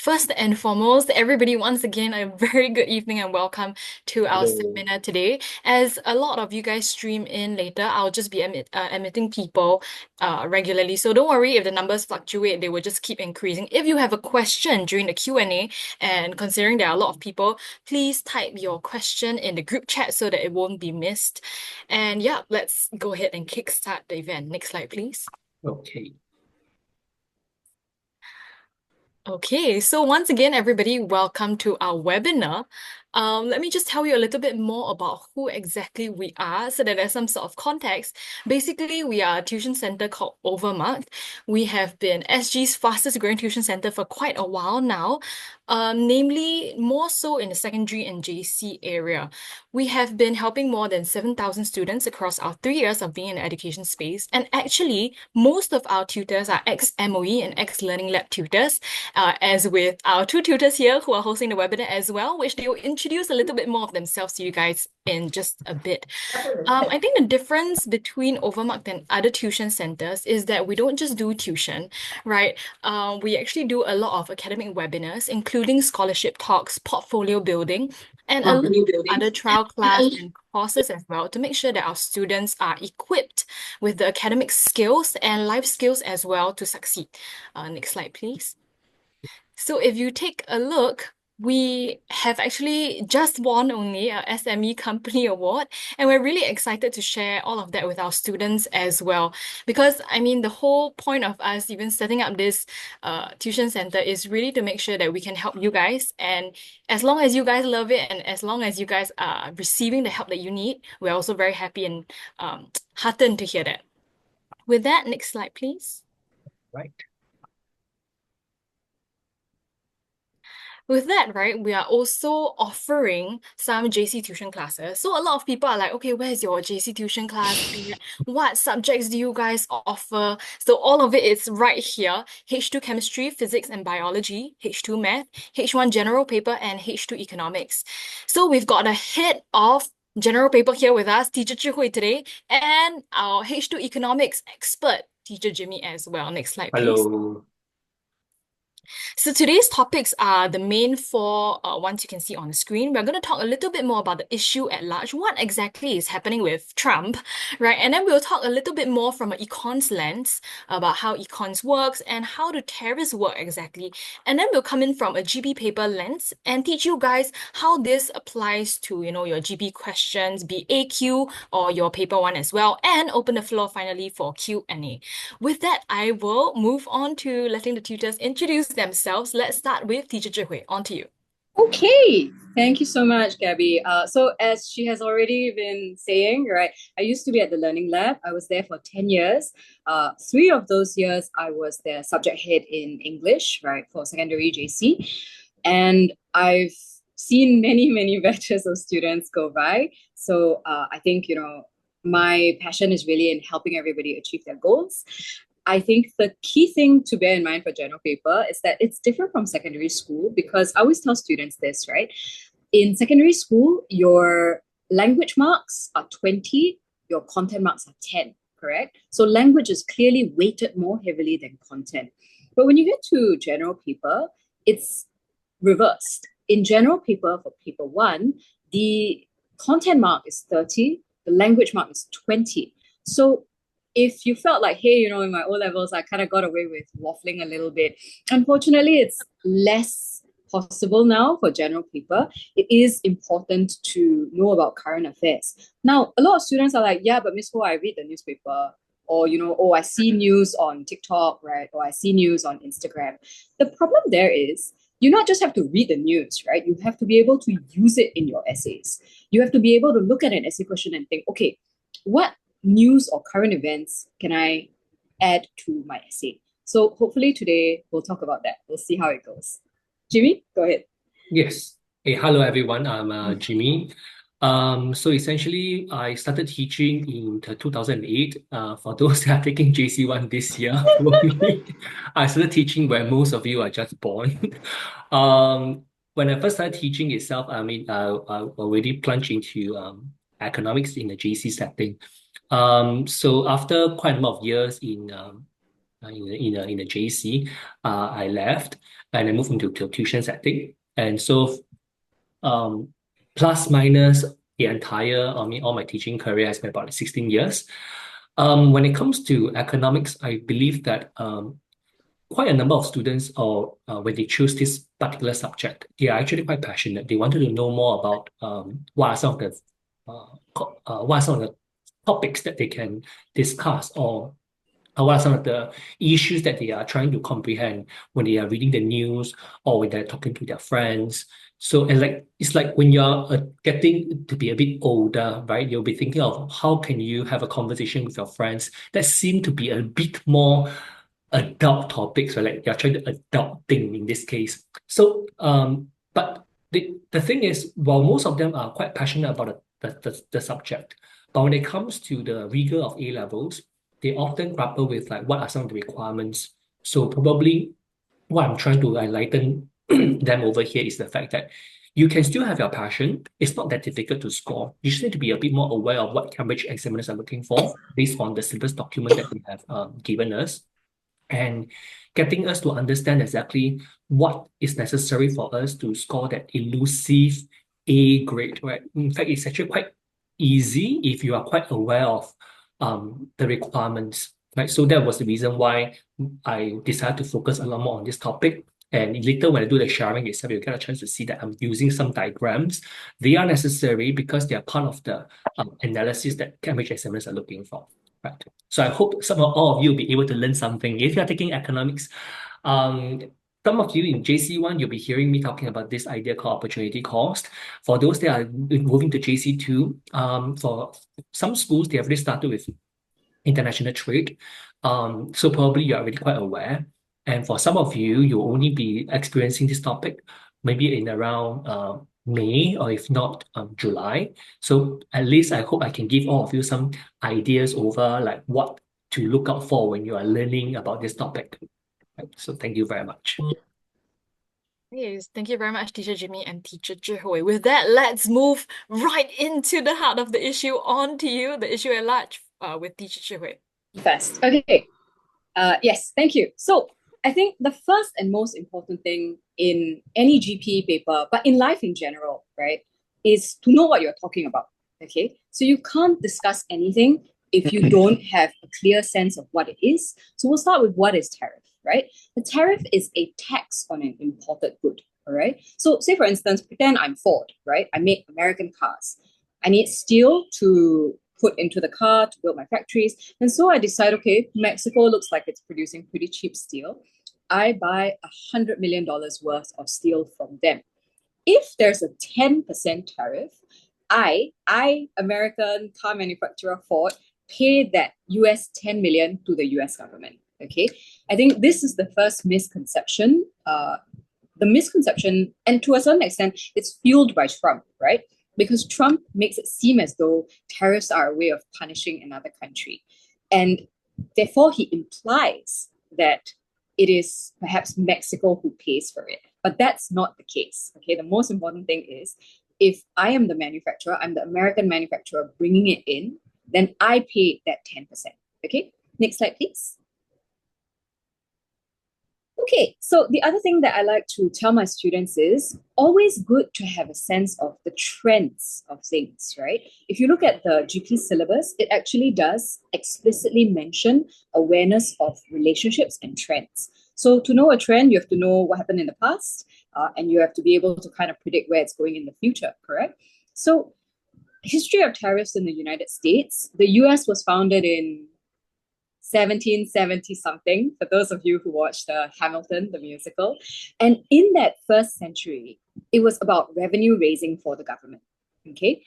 First and foremost, everybody, once again, a very good evening and welcome to our Hello. seminar today. As a lot of you guys stream in later, I'll just be admitting people regularly. So don't worry if the numbers fluctuate, they will just keep increasing. If you have a question during the Q&A, and considering there are a lot of people, please type your question in the group chat so that it won't be missed. And yeah, let's go ahead and kickstart the event. Next slide, please. Okay. Okay, so once again, everybody, welcome to our webinar. Let me just tell you a little bit more about who exactly we are so that there's some sort of context. Basically, we are a tuition center called OVERMUGGed. We have been SG's fastest growing tuition center for quite a while now, namely more so in the secondary and JC area. We have been helping more than 7,000 students across our 3 years of being in the education space. And actually, most of our tutors are ex-MOE and ex-Learning Lab tutors, as with our two tutors here who are hosting the webinar as well, which they will introduce a little bit more of themselves to you guys in just a bit. I think the difference between Overmarked and other tuition centers is that we don't just do tuition, right? We actually do a lot of academic webinars, including scholarship talks, portfolio building, and a lot of Portfolio building. other trial class and courses as well to make sure that our students are equipped with the academic skills and life skills as well to succeed. Next slide, please. So if you take a look, we have actually just won only a SME Company Award, and we're really excited to share all of that with our students as well. Because I mean, the whole point of us even setting up this tuition center is really to make sure that we can help you guys. And as long as you guys love it, and as long as you guys are receiving the help that you need, we're also very happy and heartened to hear that. With that, next slide, please. Right. With that, right, we are also offering some JC tuition classes. So a lot of people are like, okay, where's your JC tuition class at? What subjects do you guys offer? So all of it is right here. H2 chemistry, physics and biology, H2 math, H1 general paper, and H2 economics. So we've got a head of general paper here with us, Teacher Chihui today, and our H2 economics expert, Teacher Jimmy as well. Next slide, please. Hello. So today's topics are the main four ones you can see on the screen. We're going to talk a little bit more about the issue at large, what exactly is happening with Trump, right? And then we'll talk a little bit more from an econs lens about how econs works and how do tariffs work exactly. And then we'll come in from a GP paper lens and teach you guys how this applies to, your GP questions, be AQ or your paper one as well, and open the floor finally for Q&A. With that, I will move on to letting the tutors introduce themselves. Let's start with Teacher Zhihui. On to you. Okay, thank you so much, Gabby. So as she has already been saying, right, I used to be at the Learning Lab. I was there for 10 years. 3 of those years, I was the subject head in English, right, for secondary JC. And I've seen many, many batches of students go by. So I think, my passion is really in helping everybody achieve their goals. I think the key thing to bear in mind for general paper is that it's different from secondary school because I always tell students this, right? In secondary school, your language marks are 20, your content marks are 10, correct? So language is clearly weighted more heavily than content. But when you get to general paper, it's reversed. In general paper for paper one, the content mark is 30, the language mark is 20. So if you felt like, hey, in my O levels, I kind of got away with waffling a little bit, unfortunately, it's less possible now for general paper. It is important to know about current affairs. Now, a lot of students are like, yeah, but Miss Ho, I read the newspaper. Or, oh, I see news on TikTok, right? Or I see news on Instagram. The problem there is you not just have to read the news, right? You have to be able to use it in your essays. You have to be able to look at an essay question and think, okay, what news or current events can I add to my essay? So hopefully today we'll talk about that. We'll see how it goes. Jimmy, go ahead. Yes. Hey, hello everyone. I'm Jimmy. So essentially, I started teaching in 2008. For those that are taking JC1 this year, probably, I started teaching when most of you are just born. When I first started teaching itself, I mean, I already plunged into economics in the JC setting. So after quite a number of years in in a JC, I left and I moved into tuition setting. And so plus minus the entire, I mean, all my teaching career has been about 16 years. When it comes to economics, I believe that quite a number of students, or when they choose this particular subject, they are actually quite passionate. They wanted to know more about what are some of the what are some of the topics that they can discuss, or what are some of the issues that they are trying to comprehend when they are reading the news or when they're talking to their friends. So, and like it's like when you're getting to be a bit older, right? You'll be thinking of how can you have a conversation with your friends that seem to be a bit more adult topics, right? Like you're trying to adult thing in this case. So, but the thing is, while most of them are quite passionate about the subject, but when it comes to the rigor of A levels, they often grapple with like what are some of the requirements. So probably what I'm trying to enlighten them over here is the fact that you can still have your passion. It's not that difficult to score. You just need to be a bit more aware of what Cambridge examiners are looking for based on the syllabus document that they have given us, and getting us to understand exactly what is necessary for us to score that elusive A grade, right? In fact, it's actually quite easy if you are quite aware of the requirements, right? So that was the reason why I decided to focus a lot more on this topic. And later, when I do the sharing itself, you get a chance to see that I'm using some diagrams. They are necessary because they are part of the analysis that Cambridge examiners are looking for. Right. So I hope all of you will be able to learn something. If you're taking economics, um, some of you in JC1, you'll be hearing me talking about this idea called opportunity cost. For those that are moving to JC2, for some schools, they have already started with international trade. So probably you're already quite aware. And for some of you, you'll only be experiencing this topic maybe in around May, or if not July. So at least I hope I can give all of you some ideas over like what to look out for when you are learning about this topic. Right? So thank you very much. Yes, thank you very much, Teacher Jimmy and Teacher Zhihui. With that, let's move right into the heart of the issue. On to you, the issue at large, with Teacher Zhihui. First. Okay. Yes, thank you. So I think the first and most important thing in any GP paper, but in life in general, right, is to know what you're talking about. Okay. So you can't discuss anything if you don't have a clear sense of what it is. So we'll start with what is tariff, right? The tariff is a tax on an imported good. All right. So say for instance, pretend I'm Ford, right? I make American cars. I need steel to put into the car to build my factories. And so I decide, okay, Mexico looks like it's producing pretty cheap steel. I buy $100 million worth of steel from them. If there's a 10% tariff, I, American car manufacturer Ford, pay that US 10 million to the US government. Okay. I think this is the first misconception. The misconception, and to a certain extent, it's fueled by Trump, right? Because Trump makes it seem as though tariffs are a way of punishing another country. And therefore, he implies that it is perhaps Mexico who pays for it. But that's not the case. Okay, the most important thing is if I am the manufacturer, I'm the American manufacturer bringing it in, then I pay that 10%. Okay, next slide, please. Okay, so the other thing that I like to tell my students is always good to have a sense of the trends of things, right? If you look at the GP syllabus, it actually does explicitly mention awareness of relationships and trends. So to know a trend, you have to know what happened in the past, and you have to be able to kind of predict where it's going in the future, correct? So history of tariffs in the United States, the US was founded in 1770 something, for those of you who watched Hamilton, the musical. And in that first century, it was about revenue raising for the government. Okay.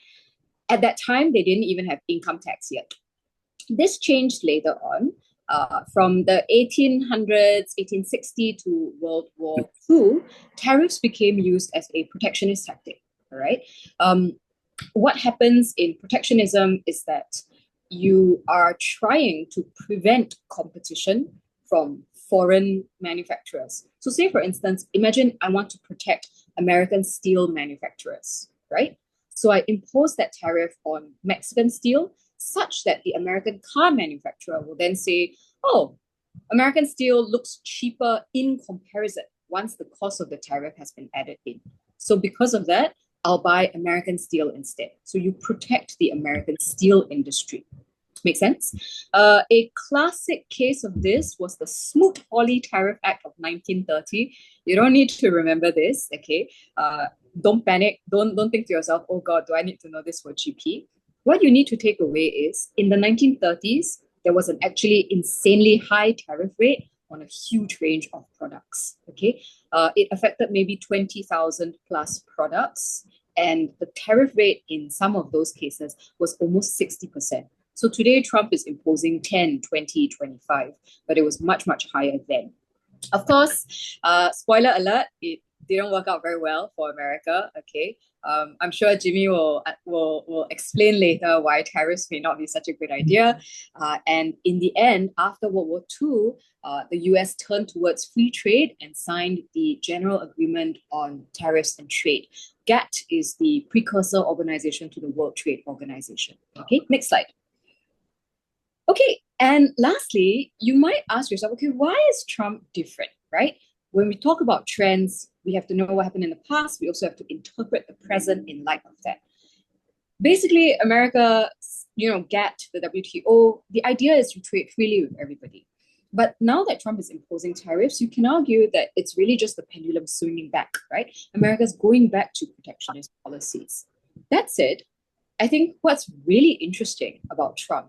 At that time, they didn't even have income tax yet. This changed later on. From the 1800s, 1860 to World War II, tariffs became used as a protectionist tactic. All right. What happens in protectionism is that you are trying to prevent competition from foreign manufacturers. So say, for instance, imagine I want to protect American steel manufacturers, right? So I impose that tariff on Mexican steel such that the American car manufacturer will then say, oh, American steel looks cheaper in comparison once the cost of the tariff has been added in. So because of that, I'll buy American steel instead. So you protect the American steel industry. Make sense? A classic case of this was the Smoot-Hawley Tariff Act of 1930. You don't need to remember this, okay? Don't panic. Don't think to yourself, oh God, do I need to know this for GP? What you need to take away is in the 1930s, there was an actually insanely high tariff rate on a huge range of products, okay? It affected maybe 20,000 plus products, and the tariff rate in some of those cases was almost 60%. So today, Trump is imposing 10, 20, 25, but it was much, much higher then. Of course, spoiler alert, it didn't work out very well for America, okay? I'm sure Jimmy will explain later why tariffs may not be such a good idea. And in the end, after World War II, the US turned towards free trade and signed the General Agreement on Tariffs and Trade. GATT is the precursor organization to the World Trade Organization. Okay, next slide. Okay, and lastly, you might ask yourself, okay, why is Trump different, right? When we talk about trends, we have to know what happened in the past. We also have to interpret the present in light of that. Basically, America, GATT, the WTO, the idea is to trade freely with everybody. But now that Trump is imposing tariffs, you can argue that it's really just the pendulum swinging back, right? America's going back to protectionist policies. That said, I think what's really interesting about Trump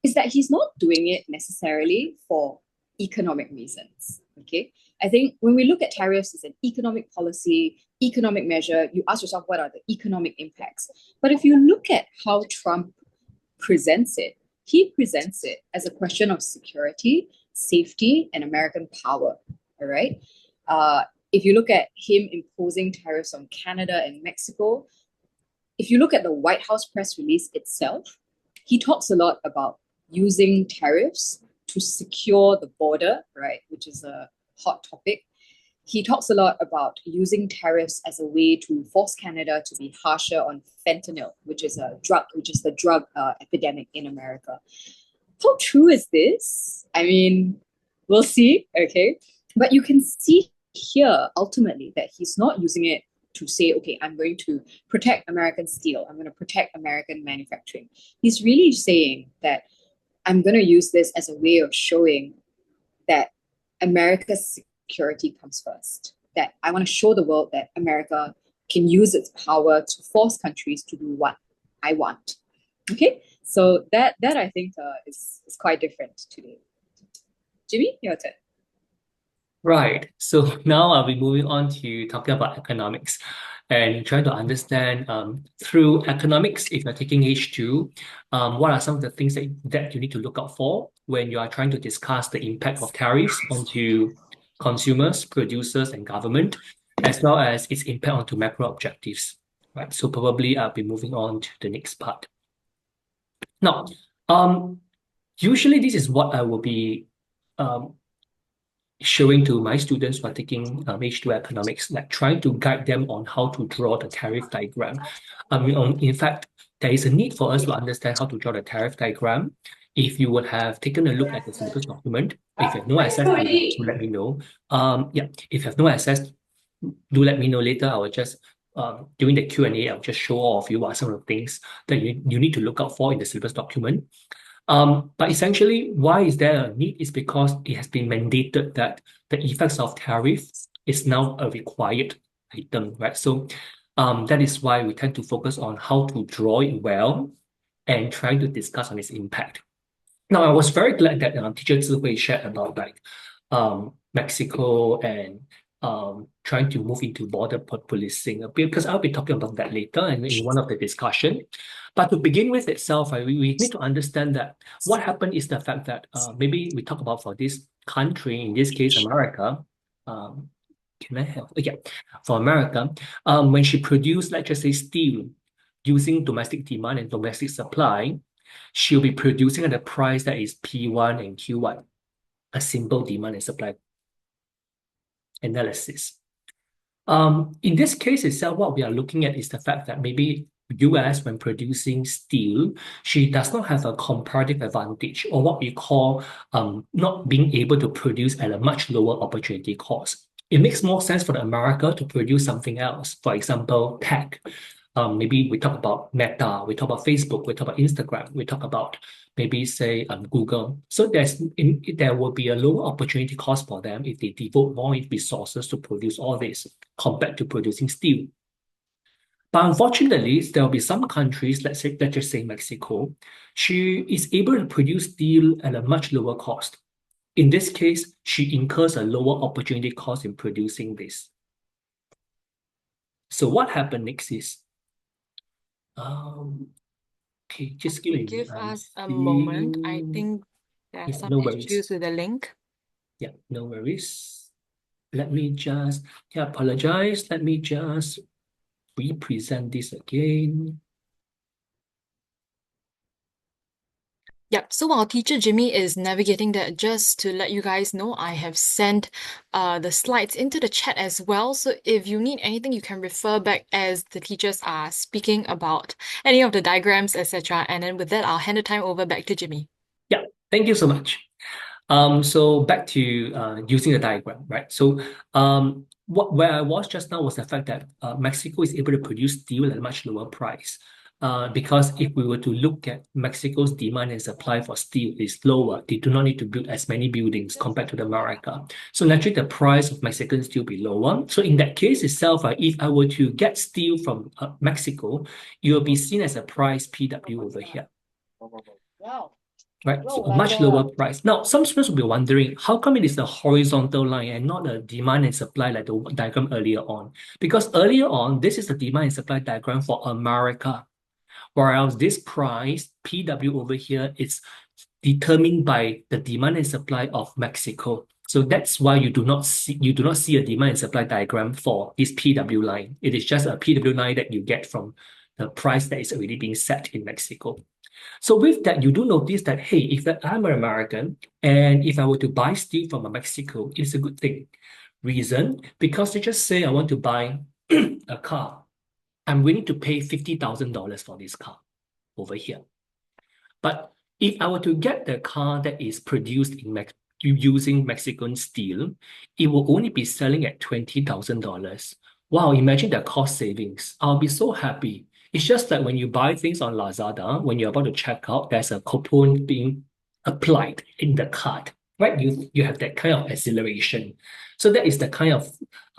is that he's not doing it necessarily for economic reasons, okay? I think when we look at tariffs as an economic policy, economic measure, you ask yourself, what are the economic impacts? But if you look at how Trump presents it, he presents it as a question of security, safety, and American power, all right? If you look at him imposing tariffs on Canada and Mexico, if you look at the White House press release itself, he talks a lot about using tariffs to secure the border, right, which is a hot topic. He talks a lot about using tariffs as a way to force Canada to be harsher on fentanyl, which is the drug epidemic in America. How true is this? I mean, we'll see, okay? But you can see here ultimately that he's not using it to say, okay, I'm going to protect American steel, I'm going to protect American manufacturing. He's really saying that I'm going to use this as a way of showing that America's security comes first, that I want to show the world that America can use its power to force countries to do what I want. Okay, so that I think is quite different today. Jimmy, your turn. Right. So now I'll be moving on to talking about economics and trying to understand through economics, if you're taking H2, what are some of the things that you need to look out for when you are trying to discuss the impact of tariffs onto consumers, producers, and government, as well as its impact onto macro objectives. Right. So probably I'll be moving on to the next part. Now, usually this is what I will be showing to my students who are taking H2 economics, like trying to guide them on how to draw the tariff diagram. In fact, there is a need for us to understand how to draw the tariff diagram. If you would have taken a look at the syllabus document, if you have no access to it, do let me know. If you have no access, do let me know later. I will just during the Q&A, I'll just show all of you what are some of the things that you need to look out for in the syllabus document. But essentially, why is there a need? Is because it has been mandated that the effects of tariff is now a required item, right? So that is why we tend to focus on how to draw it well and trying to discuss on its impact. Now, I was very glad that teacher Zihui shared about Mexico and trying to move into border policing a bit, because I'll be talking about that later and in one of the discussion. But to begin with itself, we need to understand that what happened is the fact that maybe we talk about for this country, in this case, America. Can I have, yeah, for America, when she produced, let's just say, steel using domestic demand and domestic supply, she'll be producing at a price that is P1 and Q1, a simple demand and supply analysis. In this case itself, what we are looking at is the fact that maybe US, when producing steel, she does not have a comparative advantage, or what we call not being able to produce at a much lower opportunity cost. It makes more sense for America to produce something else. For example, tech. Maybe we talk about Meta, we talk about Facebook, we talk about Instagram, we talk about maybe say Google. So there will be a lower opportunity cost for them if they devote more resources to produce all this compared to producing steel. But unfortunately, there will be some countries, let's just say Mexico, she is able to produce steel at a much lower cost. In this case, she incurs a lower opportunity cost in producing this. So what happened next is, okay, just give me Give us a moment. I seeing. think there are Yeah, some no issues worries. with the link. Yeah, no worries. Let me just, apologize. Let me just represent this again. Yep. So while teacher Jimmy is navigating that, just to let you guys know, I have sent the slides into the chat as well. So if you need anything, you can refer back as the teachers are speaking about any of the diagrams, etc. And then with that, I'll hand the time over back to Jimmy. Yeah, thank you so much. So back to using the diagram, right? So where I was just now was the fact that Mexico is able to produce steel at a much lower price. Because if we were to look at Mexico's demand and supply for steel is lower, they do not need to build as many buildings compared to the America. So naturally, the price of Mexican steel be lower. So in that case itself, if I were to get steel from Mexico, it will be seen as a price PW over here. Right, so a much lower price. Now, some students will be wondering, how come it is a horizontal line and not a demand and supply like the diagram earlier on? Because earlier on, this is the demand and supply diagram for America, whereas this price, PW over here, is determined by the demand and supply of Mexico. So that's why you do not see a demand and supply diagram for this PW line. It is just a PW line that you get from the price that is already being set in Mexico. So with that, you do notice that, hey, if I'm an American and if I were to buy steel from Mexico, it's a good thing. Reason, because they just say I want to buy a car. I'm willing to pay $50,000 for this car over here. But if I were to get the car that is produced using Mexican steel, it will only be selling at $20,000. Wow, imagine the cost savings. I'll be so happy. It's just like when you buy things on Lazada, when you're about to check out, there's a coupon being applied in the cart, right? You have that kind of exhilaration. So that is the kind of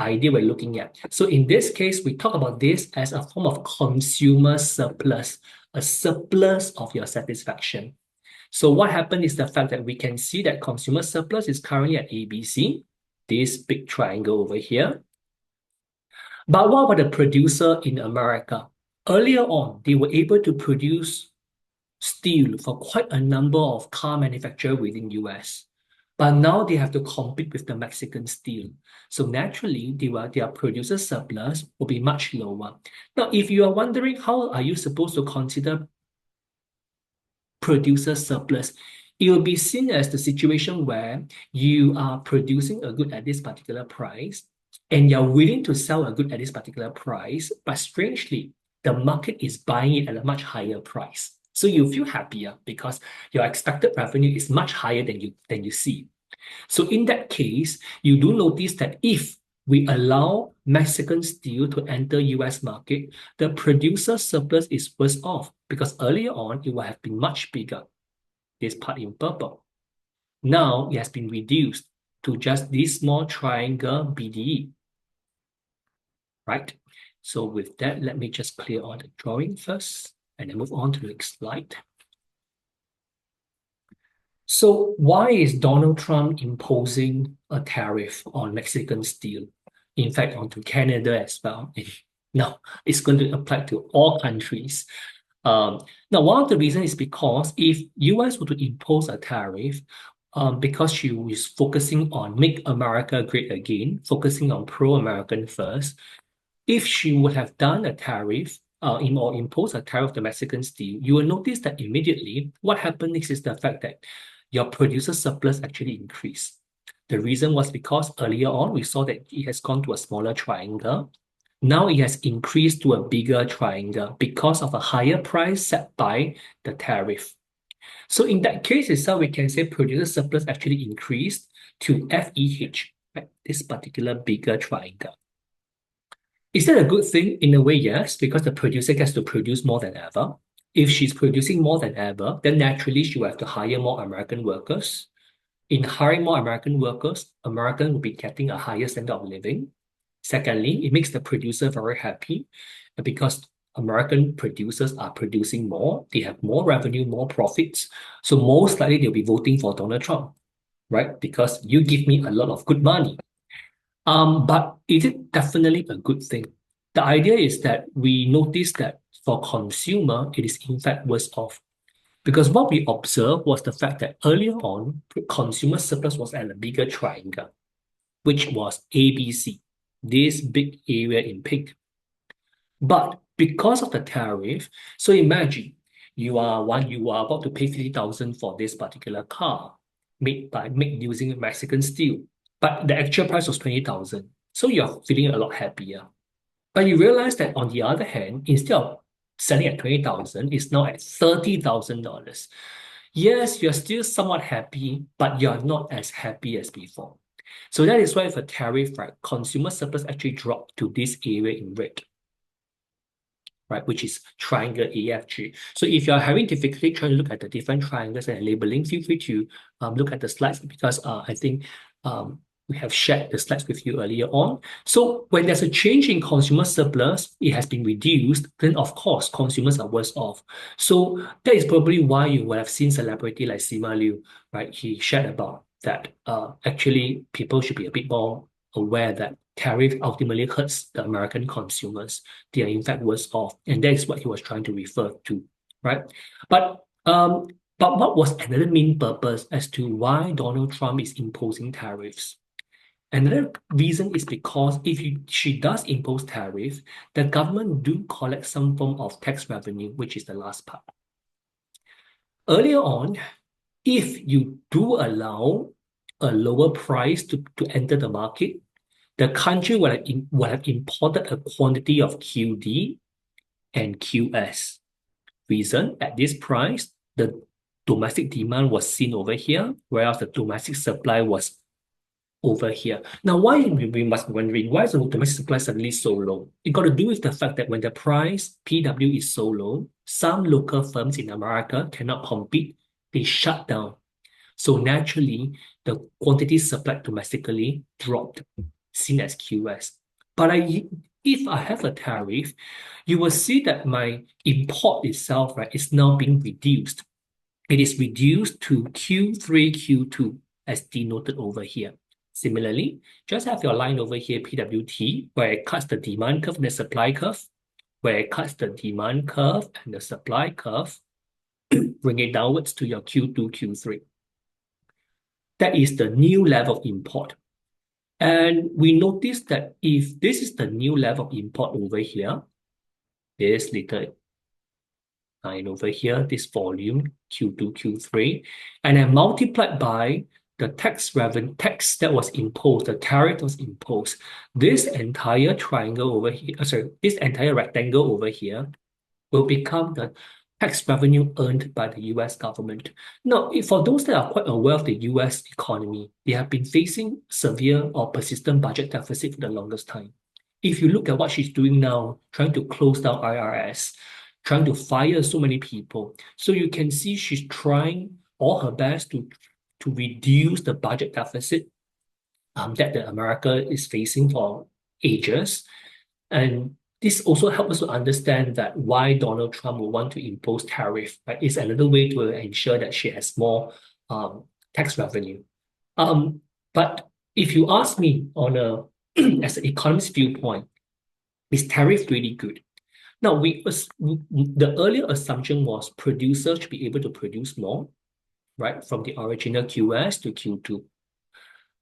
idea we're looking at. So in this case, we talk about this as a form of consumer surplus, a surplus of your satisfaction. So what happened is the fact that we can see that consumer surplus is currently at ABC, this big triangle over here. But what about the producer in America? Earlier on, they were able to produce steel for quite a number of car manufacturers within US. But now they have to compete with the Mexican steel. So naturally, their producer surplus will be much lower. Now, if you are wondering how are you supposed to consider producer surplus, it will be seen as the situation where you are producing a good at this particular price and you're willing to sell a good at this particular price, but strangely, the market is buying it at a much higher price. So you feel happier because your expected revenue is much higher than you see. So in that case, you do notice that if we allow Mexican steel to enter US market, the producer surplus is worse off because earlier on, it would have been much bigger, this part in purple. Now, it has been reduced to just this small triangle BDE, right? So with that, let me just clear all the drawing first and then move on to the next slide. So why is Donald Trump imposing a tariff on Mexican steel? In fact, onto Canada as well. No, it's going to apply to all countries. Now, one of the reasons is because if US were to impose a tariff, because she is focusing on make America great again, focusing on pro-American first, if she would have done a tariff or impose a tariff to Mexican steel, you will notice that immediately what happened next is the fact that your producer surplus actually increased. The reason was because earlier on we saw that it has gone to a smaller triangle. Now it has increased to a bigger triangle because of a higher price set by the tariff. So in that case itself, we can say producer surplus actually increased to FEH, right? This particular bigger triangle. Is that a good thing? In a way, yes, because the producer gets to produce more than ever. If she's producing more than ever, then naturally she will have to hire more American workers. In hiring more American workers, American will be getting a higher standard of living. Secondly, it makes the producer very happy because American producers are producing more. They have more revenue, more profits. So most likely they'll be voting for Donald Trump, right? Because you give me a lot of good money. But is it definitely a good thing? The idea is that we notice that for consumer, it is in fact worse off. Because what we observed was the fact that earlier on, consumer surplus was at a bigger triangle, which was ABC, this big area in pink. But because of the tariff, so imagine you are about to pay 50,000 for this particular car made using Mexican steel, but the actual price was 20,000. So you're feeling a lot happier. But you realize that on the other hand, instead of selling at 20,000, it's now at $30,000. Yes, you're still somewhat happy, but you're not as happy as before. So that is why for tariff, right, consumer surplus actually dropped to this area in red, right, which is triangle AFG. So if you're having difficulty trying to look at the different triangles and labeling, feel free to look at the slides because I think we have shared the slides with you earlier on. So when there's a change in consumer surplus, it has been reduced, then of course, consumers are worse off. So that is probably why you would have seen celebrity like Sima Liu, right? He shared about that actually people should be a bit more aware that tariff ultimately hurts the American consumers. They are in fact worse off. And that is what he was trying to refer to, right? But what was another main purpose as to why Donald Trump is imposing tariffs? Another reason is because if she does impose tariff, the government do collect some form of tax revenue, which is the last part. Earlier on, if you do allow a lower price to enter the market, the country would have imported a quantity of QD and QS. Reason, at this price, the domestic demand was seen over here, whereas the domestic supply was over here. Now, why we must be wondering, why is the domestic supply suddenly so low? It got to do with the fact that when the price, PW, is so low, some local firms in America cannot compete. They shut down. So naturally, the quantity supplied domestically dropped, seen as QS. But if I have a tariff, you will see that my import itself, right, is now being reduced. It is reduced to Q3, Q2, as denoted over here. Similarly, just have your line over here, PWT, where it cuts the demand curve and the supply curve, where it cuts the demand curve and the supply curve, bring it downwards to your Q2, Q3. That is the new level of import. And we notice that if this is the new level of import over here, this little line over here, this volume, Q2, Q3, and then multiplied by the tax that was imposed, the tariff was imposed, this entire triangle over here, this entire rectangle over here will become the tax revenue earned by the US government. Now, for those that are quite aware of the US economy, they have been facing severe or persistent budget deficit for the longest time. If you look at what she's doing now, trying to close down IRS, trying to fire so many people, so you can see she's trying all her best to reduce the budget deficit that the America is facing for ages. And this also helps us to understand that why Donald Trump will want to impose tariff, right? It's another way to ensure that she has more tax revenue. But if you ask me on a as an economist viewpoint, is tariff really good? Now, the earlier assumption was producers should be able to produce more, right, from the original QS to Q2.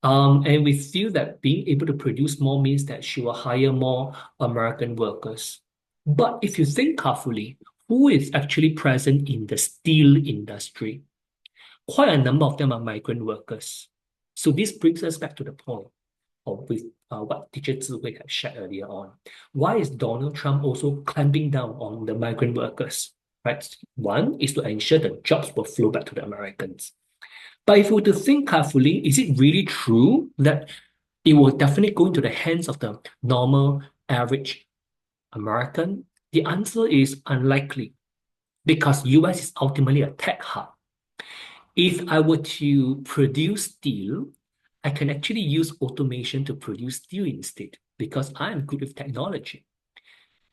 And we feel that being able to produce more means that she will hire more American workers. But if you think carefully, who is actually present in the steel industry? Quite a number of them are migrant workers. So this brings us back to the point of with what teacher Zihui had shared earlier on. Why is Donald Trump also clamping down on the migrant workers? Right? One is to ensure that jobs will flow back to the Americans. But if we were to think carefully, is it really true that it will definitely go into the hands of the normal, average American? The answer is unlikely because US is ultimately a tech hub. If I were to produce steel, I can actually use automation to produce steel instead because I'm good with technology.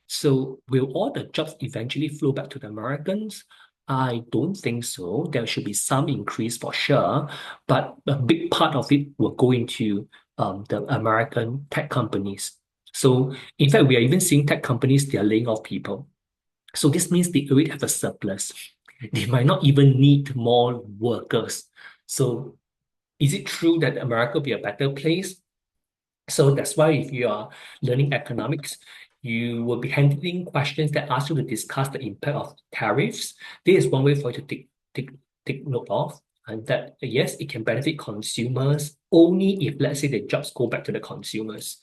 So will all the jobs eventually flow back to the Americans? I don't think so. There should be some increase for sure, but a big part of it will go into the American tech companies. So in fact, we are even seeing tech companies, they are laying off people. So this means they already have a surplus. They might not even need more workers. So is it true that America will be a better place? So that's why if you are learning economics, you will be handling questions that ask you to discuss the impact of tariffs. This is one way for you to take note of, and that yes, it can benefit consumers only if, let's say, the jobs go back to the consumers.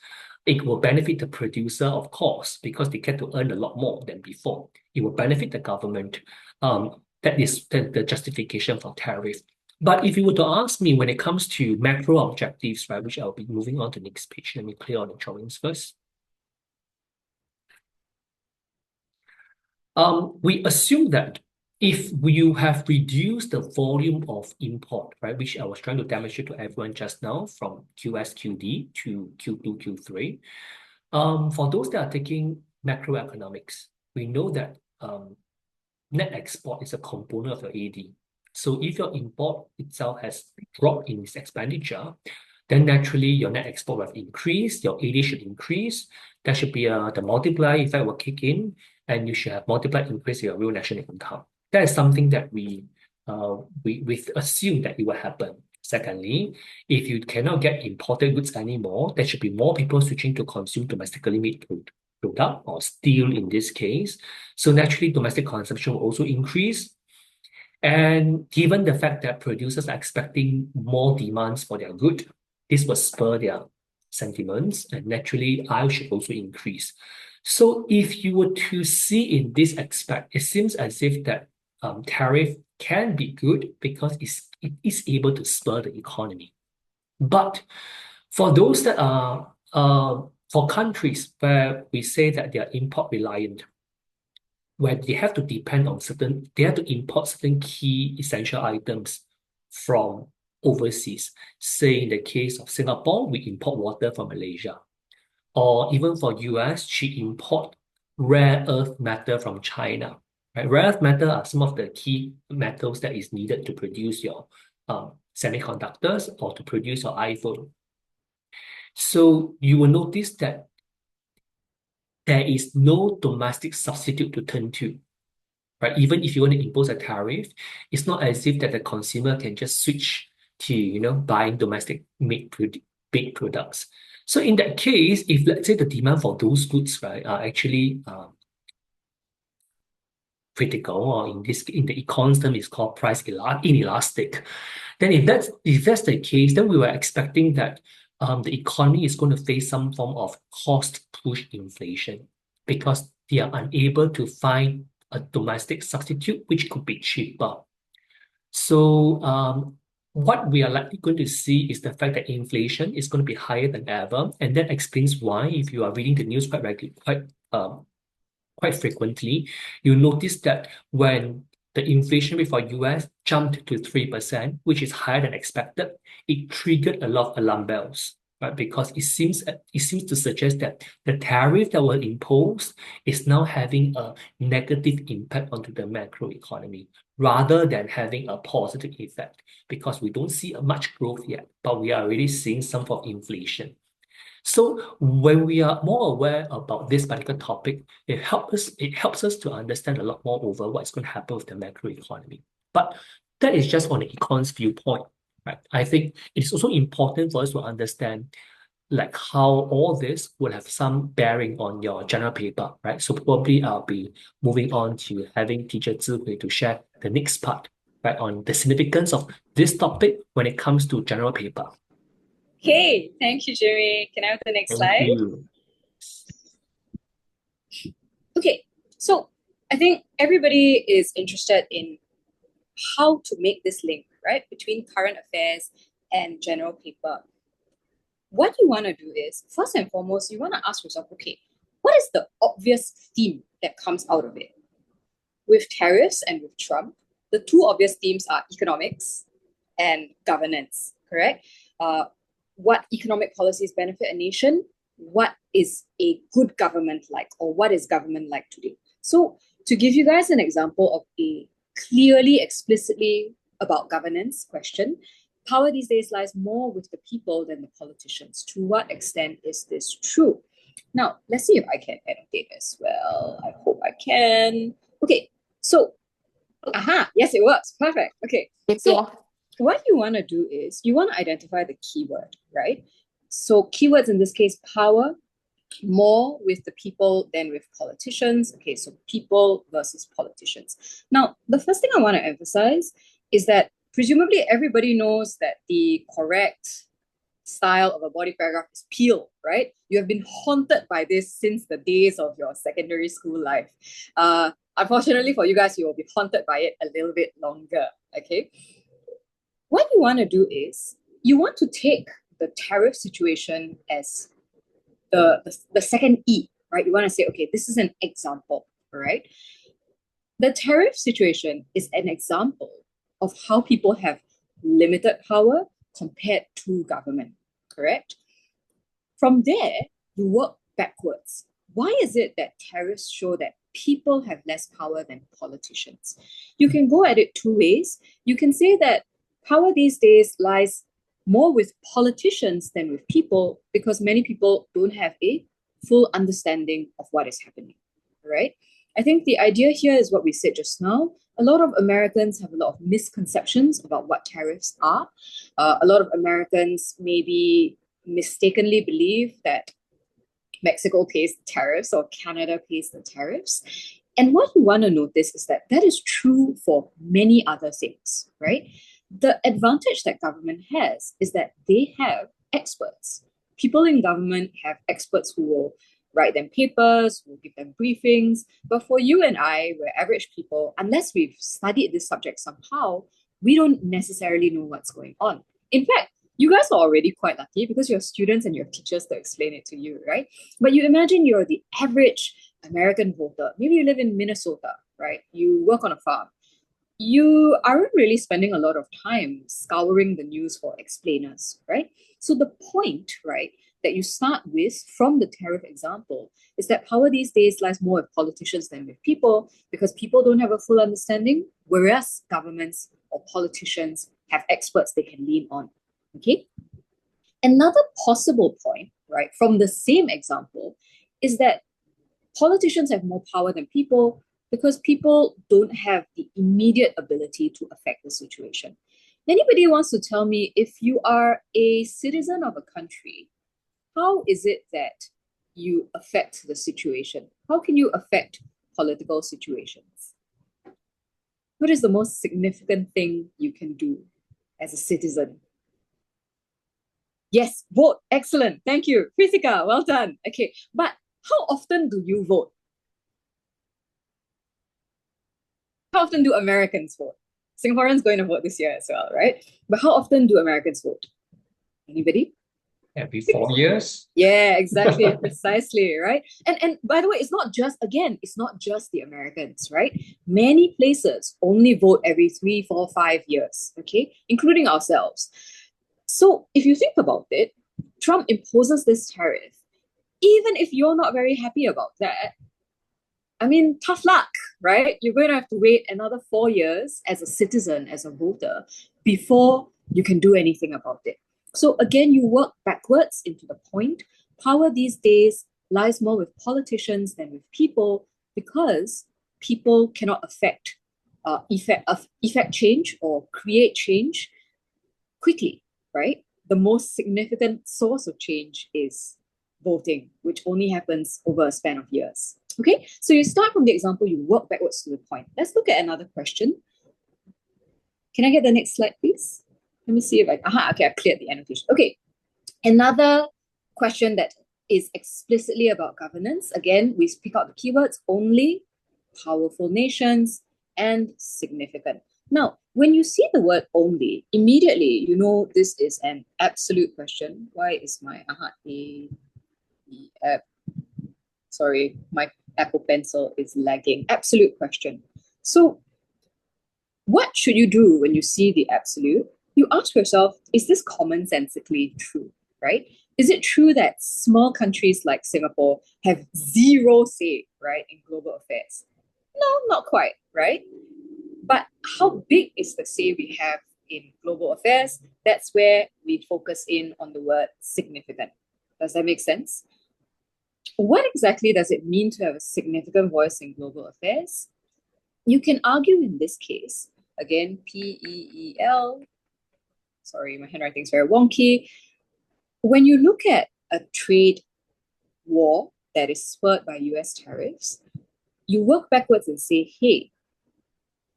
It will benefit the producer, of course, because they get to earn a lot more than before. It will benefit the government. That is the justification for tariff. But if you were to ask me when it comes to macro objectives, right, which I'll be moving on to the next page, let me clear all the drawings first. We assume that if you have reduced the volume of import, right, which I was trying to demonstrate to everyone just now from QSQD to Q2, Q3, for those that are taking macroeconomics, we know that net export is a component of your AD. So if your import itself has dropped in its expenditure, then naturally your net export will increase, your AD should increase. There should be the multiplier effect will kick in, and you should have multiplied increase in your real national income. That is something that we assume that it will happen. Secondly, if you cannot get imported goods anymore, there should be more people switching to consume domestically made product or steel in this case. So naturally, domestic consumption will also increase. And given the fact that producers are expecting more demands for their good, this will spur their sentiments, and naturally, I should also increase. So if you were to see in this aspect, it seems as if that tariff can be good because it is able to spur the economy. But for those that are for countries where we say that they are import reliant, where they have to depend on they have to import certain key essential items from overseas. Say in the case of Singapore, we import water from Malaysia. Or even for US, she import rare earth metal from China. Right? Rare earth metal are some of the key metals that is needed to produce your semiconductors or to produce your iPhone. So you will notice that there is no domestic substitute to turn to. Right? Even if you want to impose a tariff, it's not as if that the consumer can just switch to buying domestic made baked products. So in that case, if let's say the demand for those goods, right, are actually critical, or in the econs term is called price inelastic, then if that's the case, then we were expecting that the economy is going to face some form of cost push inflation because they are unable to find a domestic substitute which could be cheaper. So what we are likely going to see is the fact that inflation is going to be higher than ever, and that explains why, if you are reading the news quite regularly, quite frequently, you notice that when the inflation rate for US jumped to 3%, which is higher than expected, it triggered a lot of alarm bells, right? Because it seems to suggest that the tariff that were imposed is now having a negative impact onto the macro economy rather than having a positive effect, because we don't see much growth yet, but we are already seeing some form of inflation. So when we are more aware about this particular topic, it helps us to understand a lot more over what's going to happen with the macro economy. But that is just on the econ's viewpoint, right? I think it's also important for us to understand like how all this will have some bearing on your general paper, right? So probably I'll be moving on to having teacher Zihui to share the next part, right, on the significance of this topic when it comes to general paper. Okay, thank you, Jimmy. Can I have the next Thank slide? you. Okay, so I think everybody is interested in how to make this link, right, between current affairs and general paper. What you want to do is, first and foremost, you want to ask yourself, okay, what is the obvious theme that comes out of it? With tariffs and with Trump, the two obvious themes are economics and governance, correct? What economic policies benefit a nation? What is a good government like, or what is government like today? So, to give you guys an example of a clearly, explicitly about governance question, power these days lies more with the people than the politicians. To what extent is this true? Now, let's see if I can annotate as well. I hope I can. Okay, so, yes, it works. Perfect. Okay, so what you want to do is you want to identify the keyword, right? So keywords in this case, power, more with the people than with politicians. Okay, so people versus politicians. Now, the first thing I want to emphasize is that presumably everybody knows that the correct style of a body paragraph is peel, right? You have been haunted by this since the days of your secondary school life. Unfortunately for you guys, you will be haunted by it a little bit longer, okay? What you want to do is you want to take the tariff situation as the second E, right? You want to say, okay, this is an example, right? The tariff situation is an example of how people have limited power compared to government, correct? From there, you work backwards. Why is it that tariffs show that people have less power than politicians? You can go at it two ways. You can say that power these days lies more with politicians than with people because many people don't have a full understanding of what is happening, right? I think the idea here is what we said just now. A lot of Americans have a lot of misconceptions about what tariffs are. A lot of Americans maybe mistakenly believe that Mexico pays the tariffs or Canada pays the tariffs. And what you want to notice is that that is true for many other things, right? The advantage that government has is that they have experts. People in government have experts who will write them papers, who will give them briefings. But for you and I, we're average people, unless we've studied this subject somehow, we don't necessarily know what's going on. In fact, you guys are already quite lucky because you have students and you have teachers to explain it to you, right? But you imagine you're the average American voter. Maybe you live in Minnesota, right? You work on a farm. You aren't really spending a lot of time scouring the news for explainers, right? So the point, right, that you start with from the tariff example is that power these days lies more with politicians than with people because people don't have a full understanding, whereas governments or politicians have experts they can lean on. Okay. Another possible point, right, from the same example is that politicians have more power than people because people don't have the immediate ability to affect the situation. Anybody wants to tell me if you are a citizen of a country, how is it that you affect the situation? How can you affect political situations? What is the most significant thing you can do as a citizen? Yes, vote. Excellent. Thank you. Pritika, well done. Okay, but how often do you vote? How often do Americans vote? Singaporeans going to vote this year as well, right? But how often do Americans vote? Anybody? Every 4 years. Yeah, exactly, precisely, right? And by the way, it's not just the Americans, right? Many places only vote every 3, 4, 5 years, okay, including ourselves. So if you think about it, Trump imposes this tariff. Even if you're not very happy about that, I mean, tough luck, right? You're going to have to wait another 4 years as a citizen, as a voter, before you can do anything about it. So again, you work backwards into the point. Power these days lies more with politicians than with people because people cannot effect change or create change quickly, right? The most significant source of change is voting, which only happens over a span of years. Okay, so you start from the example, you work backwards to the point. Let's look at another question. Can I get the next slide, please? Let me see if okay, I've cleared the annotation. Okay, Another question that is explicitly about governance, again, we pick out the keywords only, powerful nations, and significant. Now, when you see the word only, immediately you know this is an absolute question. Why is my sorry, my Apple Pencil is lagging. Absolute question. So what should you do when you see the absolute? You ask yourself, is this commonsensically true, right? Is it true that small countries like Singapore have zero say, right, in global affairs? No, not quite, right? But how big is the say we have in global affairs? That's where we focus in on the word significant. Does that make sense? What exactly does it mean to have a significant voice in global affairs? You can argue in this case, again, PEEL, sorry, my handwriting is very wonky. When you look at a trade war that is spurred by US tariffs, you work backwards and say, hey,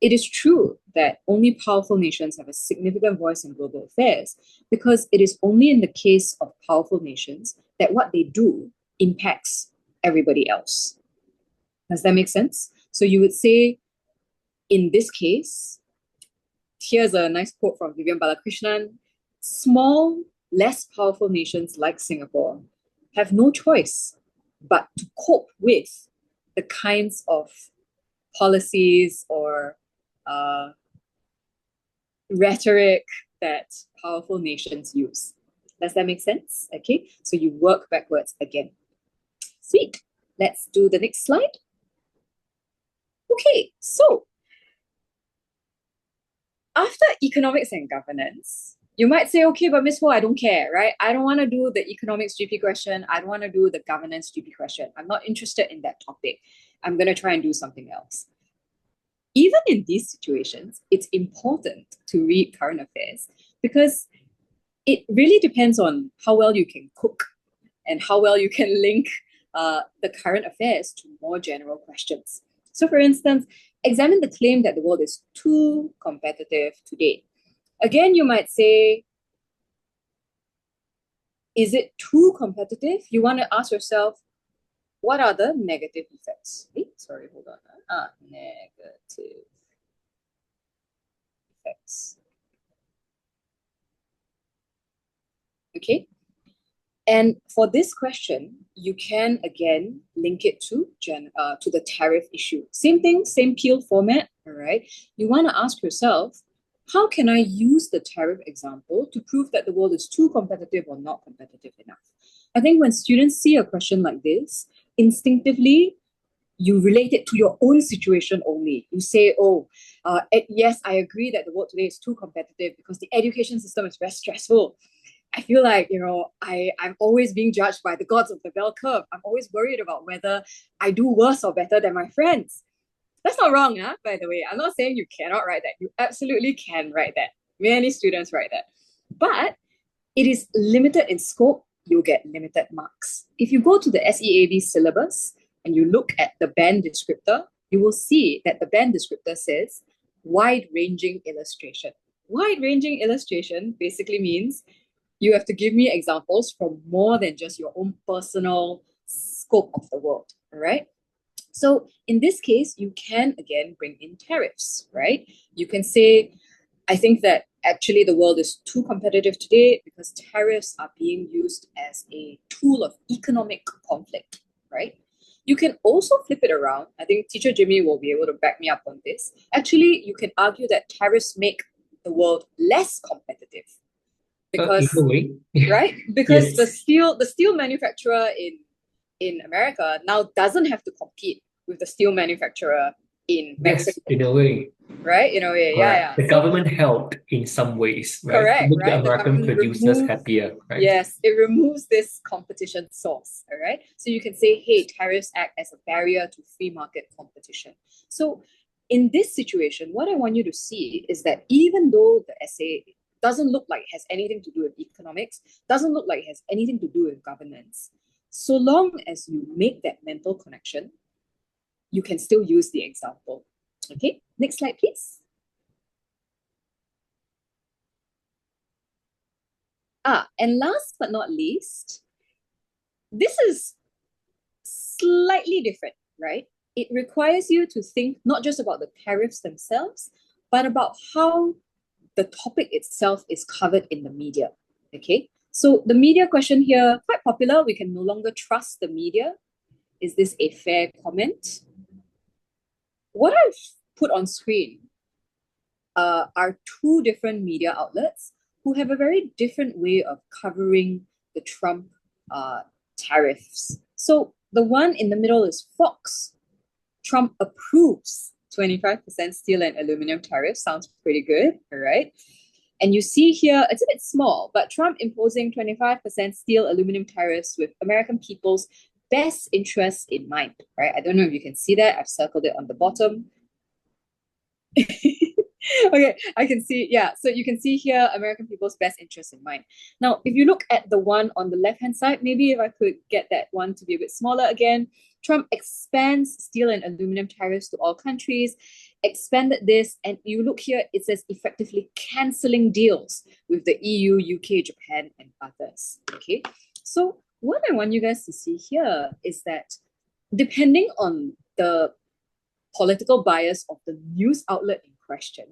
it is true that only powerful nations have a significant voice in global affairs because it is only in the case of powerful nations that what they do impacts everybody else. Does that make sense? So you would say, in this case, here's a nice quote from Vivian Balakrishnan, small, less powerful nations like Singapore have no choice but to cope with the kinds of policies or rhetoric that powerful nations use. Does that make sense? Okay, so you work backwards again. Sweet. Let's do the next slide. Okay, so after economics and governance, you might say, okay, but Miss Ho, I don't care, right? I don't want to do the economics GP question. I don't want to do the governance GP question. I'm not interested in that topic. I'm going to try and do something else. Even in these situations, it's important to read current affairs because it really depends on how well you can cook and how well you can link the current affairs to more general questions. So for instance, examine the claim that the world is too competitive today. Again, you might say, is it too competitive? You want to ask yourself, what are the negative effects? Sorry, hold on. Negative effects. Okay. And for this question, you can again link it to the tariff issue. Same thing, same peel format, all right? You want to ask yourself, how can I use the tariff example to prove that the world is too competitive or not competitive enough? I think when students see a question like this, instinctively, you relate it to your own situation only. You say, yes, I agree that the world today is too competitive because the education system is very stressful. I feel like, I'm always being judged by the gods of the bell curve. I'm always worried about whether I do worse or better than my friends. That's not wrong, by the way. I'm not saying you cannot write that. You absolutely can write that. Many students write that. But it is limited in scope. You'll get limited marks. If you go to the SEAB syllabus and you look at the band descriptor, you will see that the band descriptor says wide-ranging illustration. Wide-ranging illustration basically means you have to give me examples from more than just your own personal scope of the world, all right? So in this case, you can again bring in tariffs, right? You can say, I think that actually the world is too competitive today because tariffs are being used as a tool of economic conflict, right? You can also flip it around. I think Teacher Jimmy will be able to back me up on this. Actually, you can argue that tariffs make the world less competitive because, in a way. right? Because Yes. the steel manufacturer in America now doesn't have to compete with the steel manufacturer in Mexico. Yes, in a way. Right? Yeah. The So, government helped in some ways, right? correct, To make the right? The American government producers removes, happier, right? yes, it removes this competition source, all right? So you can say, hey, tariffs act as a barrier to free market competition. So in this situation, what I want you to see is that even though the essay doesn't look like it has anything to do with economics, doesn't look like it has anything to do with governance, so long as you make that mental connection, you can still use the example. Okay, next slide, please. And last but not least, this is slightly different, right? It requires you to think not just about the tariffs themselves, but about how the topic itself is covered in the media. Okay, so the media question here, quite popular. We can no longer trust the media. Is this a fair comment? What I've put on screen are two different media outlets who have a very different way of covering the Trump tariffs. So the one in the middle is Fox. Trump approves 25% steel and aluminum tariff. Sounds pretty good, all right? And you see here, it's a bit small, but Trump imposing 25% steel aluminum tariffs with American people's best interests in mind, right? I don't know if you can see that. I've circled it on the bottom. Okay, I can see, yeah. So you can see here, American people's best interest in mind. Now, if you look at the one on the left-hand side, maybe if I could get that one to be a bit smaller again, Trump expands steel and aluminum tariffs to all countries, expanded this, and you look here, it says effectively canceling deals with the EU, UK, Japan, and others, okay? So what I want you guys to see here is that depending on the political bias of the news outlet in question,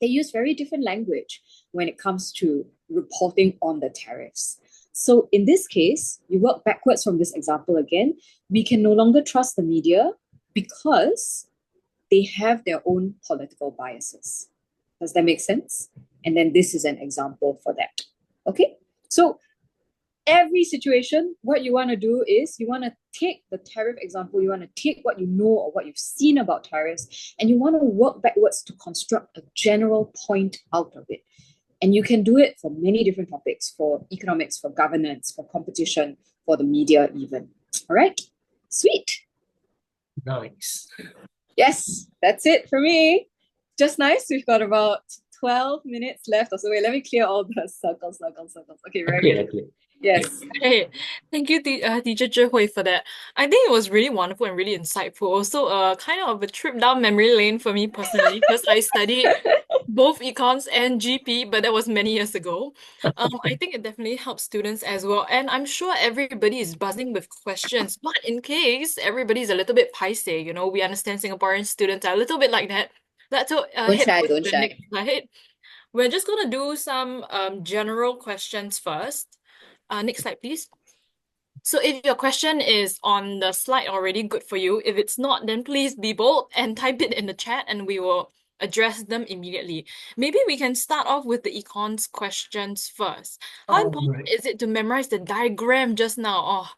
they use very different language when it comes to reporting on the tariffs. So in this case, you work backwards from this example again, we can no longer trust the media because they have their own political biases. Does that make sense? And then this is an example for that. Okay, so every situation, what you want to do is you want to take the tariff example, you want to take what you know or what you've seen about tariffs, and you want to work backwards to construct a general point out of it. And you can do it for many different topics, for economics, for governance, for competition, for the media even. All right, sweet. Nice. Yes, that's it for me. Just nice. We've got about 12 minutes left or so. Wait, let me clear all the circles. Okay, very good. Okay. Yes. Hey, thank you, Teacher Zhihui, for that. I think it was really wonderful and really insightful. Also, kind of a trip down memory lane for me personally, because I studied both econs and GP, but that was many years ago. I think it definitely helps students as well, and I'm sure everybody is buzzing with questions. But in case everybody's a little bit paiseh, we understand Singaporean students are a little bit like that. Let's head over to the next slide. We're just gonna do some general questions first. Next slide, please. So if your question is on the slide already, good for you. If it's not, then please be bold and type it in the chat and we will address them immediately. Maybe we can start off with the econs questions first. How important is it to memorize the diagram just now? Oh,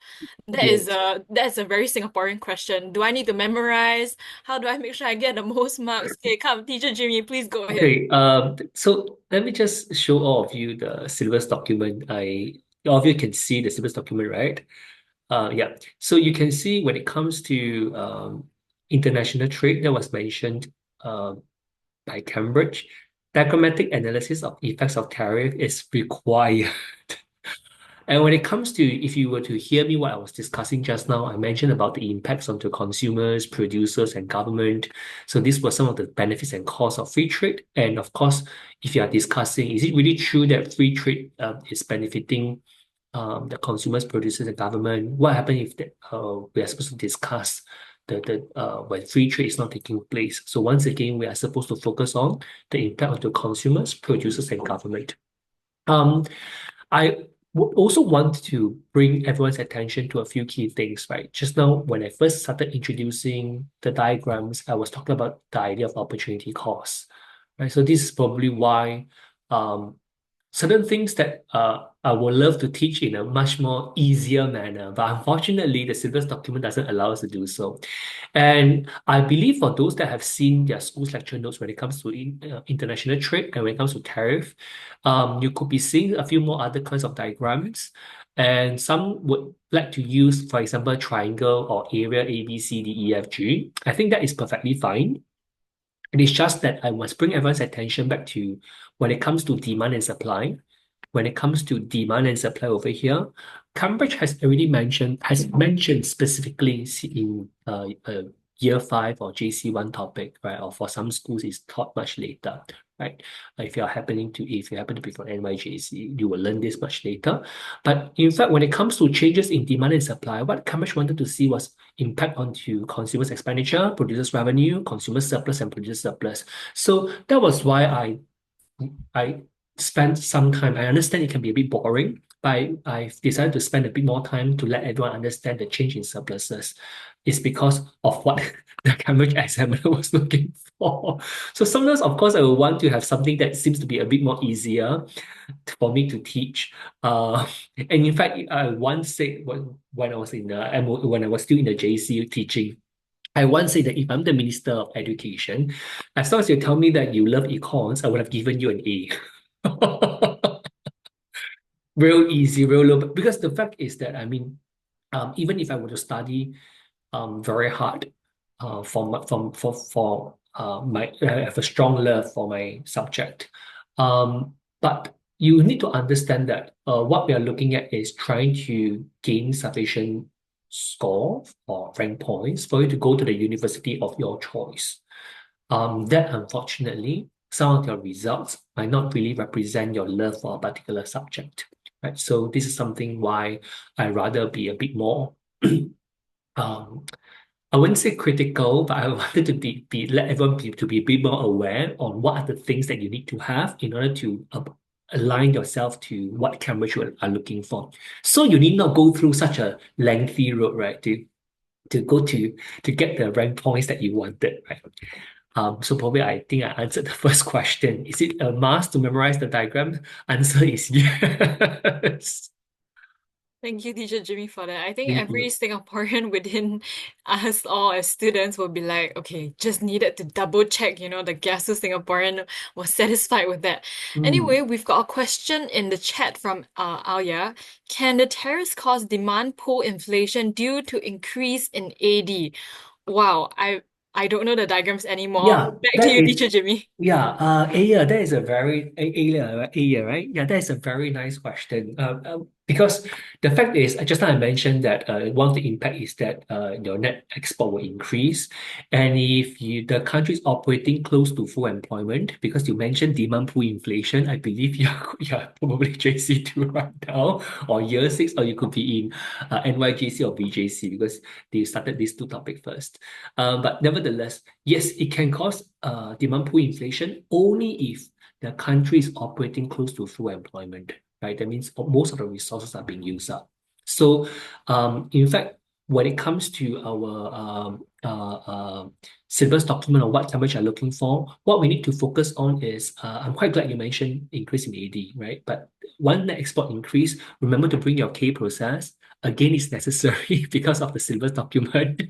that's a very Singaporean question. Do I need to memorize? How do I make sure I get the most marks? Okay, come, Teacher Jimmy, please go ahead. Okay, so let me just show all of you the syllabus document. All of you can see the syllabus document, right? Yeah. So you can see when it comes to international trade that was mentioned by Cambridge, diagrammatic analysis of effects of tariff is required. And when it comes to, if you were to hear me what I was discussing just now, I mentioned about the impacts onto consumers, producers, and government. So these were some of the benefits and costs of free trade. And of course, if you are discussing, is it really true that free trade is benefiting the consumers, producers, and government? What happens if we are supposed to discuss when free trade is not taking place? So once again, we are supposed to focus on the impact on the consumers, producers, and government. I would also want to bring everyone's attention to a few key things, right? Just now, when I first started introducing the diagrams, I was talking about the idea of opportunity cost, right? So this is probably why certain things that I would love to teach in a much more easier manner, but unfortunately, the syllabus document doesn't allow us to do so. And I believe for those that have seen their school's lecture notes when it comes to international trade and when it comes to tariff, you could be seeing a few more other kinds of diagrams. And some would like to use, for example, triangle or area A, B, C, D, E, F, G. I think that is perfectly fine. It is just that I must bring everyone's attention back to when it comes to demand and supply. When it comes to demand and supply over here, Cambridge has mentioned specifically in year 5 or JC1 topic, right? Or for some schools, it's taught much later. right? If you happen to be from NYJC, you will learn this much later. But in fact, when it comes to changes in demand and supply, what Cambridge wanted to see was impact onto consumers' expenditure, producers' revenue, consumer surplus, and producer surplus. So that was why I spent some time. I understand it can be a bit boring, but I've decided to spend a bit more time to let everyone understand the change in surpluses. It's because of what the Cambridge examiner was looking for. So sometimes, of course, I will want to have something that seems to be a bit more easier for me to teach. And in fact, I once said when I was in the when I was still in the JC teaching, I once said that if I'm the Minister of Education, as long as you tell me that you love econs, I would have given you an A. Real easy, real low. Because the fact is that, I mean, even if I were to study very hard I have a strong love for my subject. But you need to understand that what we are looking at is trying to gain sufficient score or rank points for you to go to the university of your choice. That unfortunately, some of your results might not really represent your love for a particular subject. Right. So this is something why I rather be a bit more um, I wouldn't say critical, but I wanted to let everyone to be a bit more aware on what are the things that you need to have in order to align yourself to what Cambridge are looking for. So you need not go through such a lengthy road, right? To go to get the rank points that you wanted, right? So probably I think I answered the first question. Is it a must to memorize the diagram? Answer is yes. Thank you, Teacher Jimmy, for that. I think Thank every you. Singaporean within us all as students will be like, okay, just needed to double check, the Gasu Singaporean was satisfied with that. Mm. Anyway, we've got a question in the chat from Alia. Can the tariffs cause demand pull inflation due to increase in AD? Wow, I don't know the diagrams anymore. Yeah, Back to that you, is Teacher Jimmy. Yeah, Aya, that is a very Aya, right? Yeah, that is a very nice question. Because the fact is, just now I mentioned that one of the impact is that your net export will increase, and if the country is operating close to full employment, because you mentioned demand pull inflation, I believe you're probably JC2 right now, or year six, or you could be in NYJC or VJC because they started these two topics first. But nevertheless, yes, it can cause demand pull inflation only if the country is operating close to full employment, right? That means most of the resources are being used up. So, in fact, when it comes to our syllabus document or what Cambridge are looking for, what we need to focus on is, I'm quite glad you mentioned increase in AD, right? But one net export increase, remember to bring your K process. Again, it's necessary because of the syllabus document.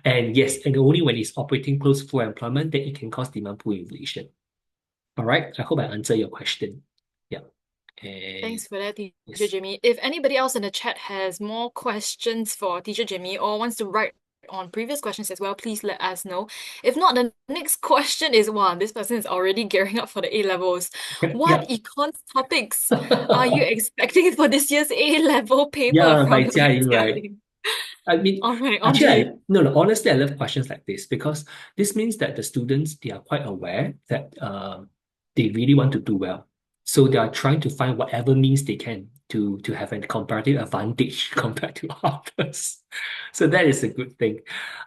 And yes, and only when it's operating close to full employment, then it can cause demand pull inflation. All right. I hope I answered your question. Yeah. And Thanks for that, Teacher yes. Jimmy. If anybody else in the chat has more questions for Teacher Jimmy or wants to write on previous questions as well, please let us know. If not, the next question is, wow, this person is already gearing up for the A levels. What Yeah. econs topics are you expecting for this year's A level paper Yeah, from by Jiayin, right? Jiayin? I mean, All right, on to actually, you. honestly, I love questions like this because this means that the students, they are quite aware that they really want to do well. So they are trying to find whatever means they can to have a comparative advantage compared to others. So that is a good thing.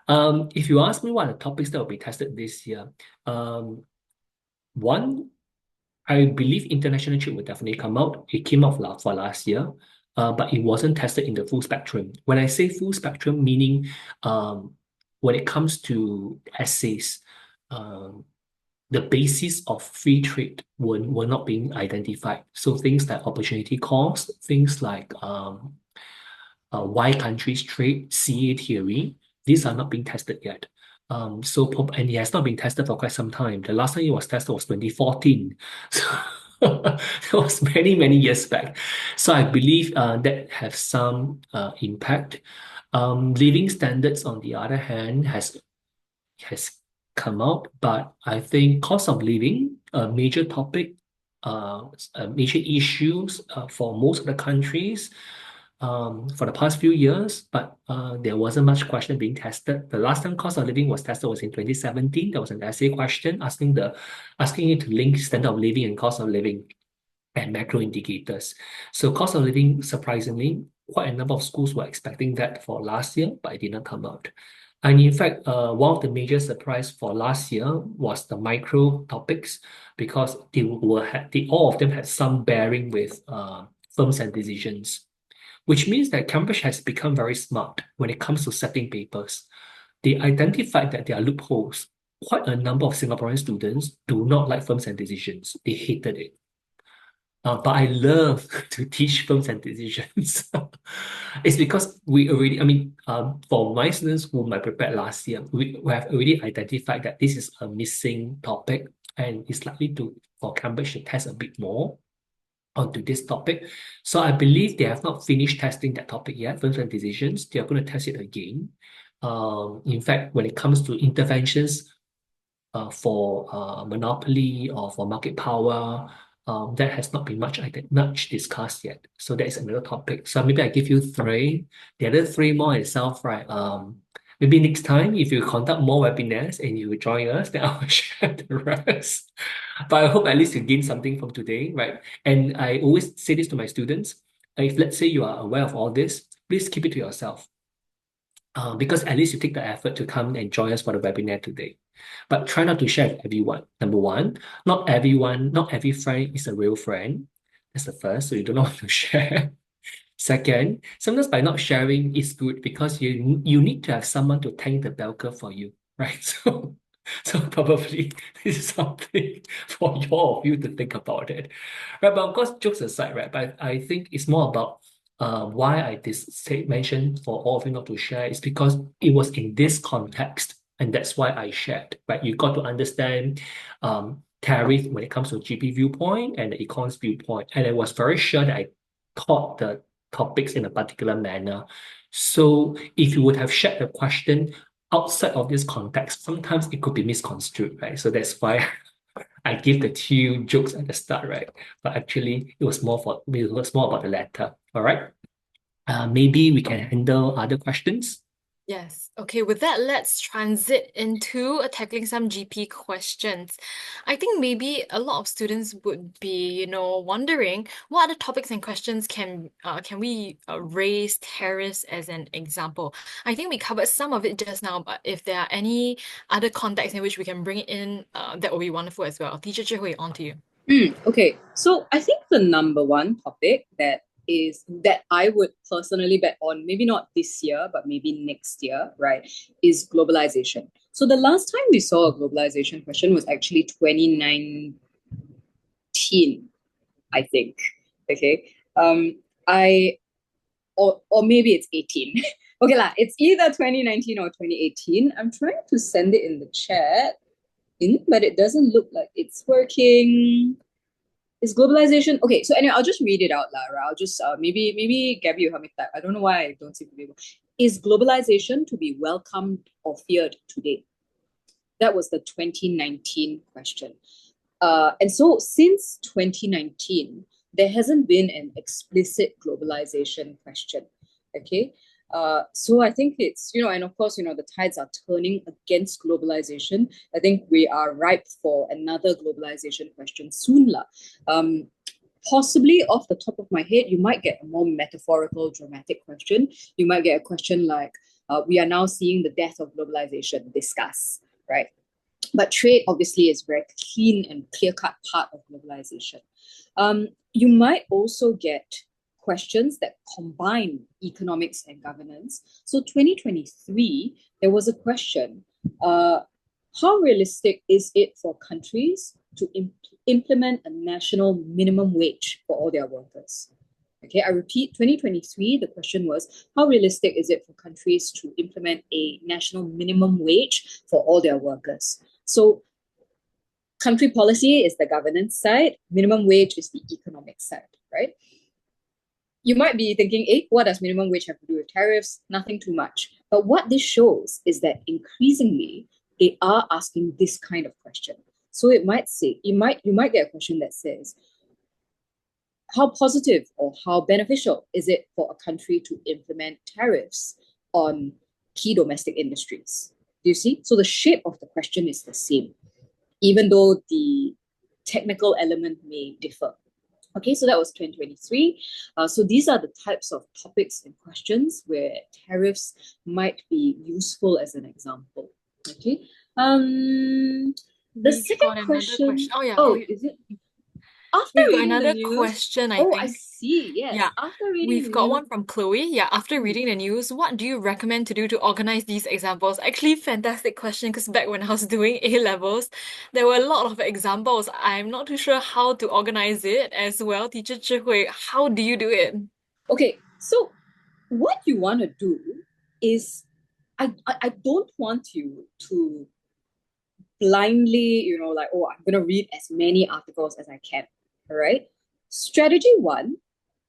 If you ask me what are the topics that will be tested this year, um, one I believe international trade will definitely come out. It came out for last year, but it wasn't tested in the full spectrum. When I say full spectrum, meaning um, when it comes to essays, um, the basis of free trade were not being identified. So things like opportunity cost, things like why countries trade, CA theory, these are not being tested yet. And it has not been tested for quite some time. The last time it was tested was 2014. So it was many, many years back. So I believe that have some impact. Living standards, on the other hand, has come out, but I think cost of living, a major topic, major issues for most of the countries. for the past few years, but there wasn't much question being tested. The last time cost of living was tested was in 2017. There was an essay question asking it to link standard of living and cost of living and macro indicators. So cost of living, surprisingly, quite a number of schools were expecting that for last year, but it did not come out. And in fact, one of the major surprise for last year was the micro topics because all of them had some bearing with firms and decisions, which means that Cambridge has become very smart when it comes to setting papers. They identified that there are loopholes. Quite a number of Singaporean students do not like firms and decisions. They hated it. But I love to teach firms and decisions. It's because for my students whom I prepared last year, we have already identified that this is a missing topic and it's likely for Cambridge to test a bit more onto this topic. So I believe they have not finished testing that topic yet, firms and decisions. They are going to test it again. In fact, when it comes to interventions for monopoly or for market power, that has not been much discussed yet. So that is another topic. So maybe I give you three. The other three more itself, right? Maybe next time, if you conduct more webinars and you will join us, then I will share the rest. But I hope at least you gain something from today, right? And I always say this to my students. If let's say you are aware of all this, please keep it to yourself. Because at least you take the effort to come and join us for the webinar today. But try not to share with everyone. Number one, not every friend is a real friend. That's the first, so you don't know what to share. Second, sometimes by not sharing is good because you need to have someone to tank the bell curve for you, right? So probably this is something for all of you to think about it. Right, but of course, jokes aside, right? But I think it's more about why I mentioned for all of you not to share is because it was in this context, and that's why I shared. Right, you got to understand tariff when it comes to GP viewpoint and the econs viewpoint, and I was very sure that I taught the topics in a particular manner. So if you would have shared the question outside of this context, sometimes it could be misconstrued, right? So that's why I give the two jokes at the start, right? But actually, it was more about the latter. All right. Maybe we can handle other questions. Yes. Okay, with that, let's transit into tackling some GP questions. I think maybe a lot of students would be, wondering what other topics and questions can we raise tariffs as an example. I think we covered some of it just now, but if there are any other contexts in which we can bring it in, that would be wonderful as well. Teacher Chihui, on to you. Okay, so I think the number one topic that I would personally bet on, maybe not this year, but maybe next year, right, is globalization. So the last time we saw a globalization question was actually 2019, I think. Okay. Or maybe it's 18. Okay, it's either 2019 or 2018. I'm trying to send it in the chat, but it doesn't look like it's working. Is globalization okay? So anyway, I'll just read it out, Lara. I'll just maybe Gabby will help me type. I don't know why I don't seem to be able. Is globalization to be welcomed or feared today? That was the 2019 question. And so since 2019, there hasn't been an explicit globalization question. Okay. So I think it's, and of course, the tides are turning against globalization. I think we are ripe for another globalization question soon. Possibly off the top of my head, you might get a more metaphorical, dramatic question. You might get a question like, we are now seeing the death of globalization, discuss, right? But trade obviously is very clean and clear-cut part of globalization. You might also get questions that combine economics and governance. So 2023, there was a question, how realistic is it for countries to implement a national minimum wage for all their workers? Okay, I repeat, 2023, the question was, how realistic is it for countries to implement a national minimum wage for all their workers? So country policy is the governance side, minimum wage is the economic side, right? You might be thinking, what does minimum wage have to do with tariffs? Nothing too much. But what this shows is that increasingly, they are asking this kind of question. So it might say, you might get a question that says, how positive or how beneficial is it for a country to implement tariffs on key domestic industries? Do you see? So the shape of the question is the same, even though the technical element may differ. Okay, so that was 2023. So these are the types of topics and questions where tariffs might be useful as an example. Okay. The We've second got another question. question. Oh, yeah. Oh, is it? After We've got reading the another news. question, I Oh, I think. see. Yes. Yeah. After reading We've the got news. one from Chloe. Yeah, after reading the news, what do you recommend to do to organize these examples? Actually, fantastic question, because back when I was doing A levels, there were a lot of examples. I'm not too sure how to organize it as well. Teacher Zhihui, how do you do it? Okay, so what you want to do is, I don't want you to blindly, like, oh, I'm going to read as many articles as I can. All right. Strategy one,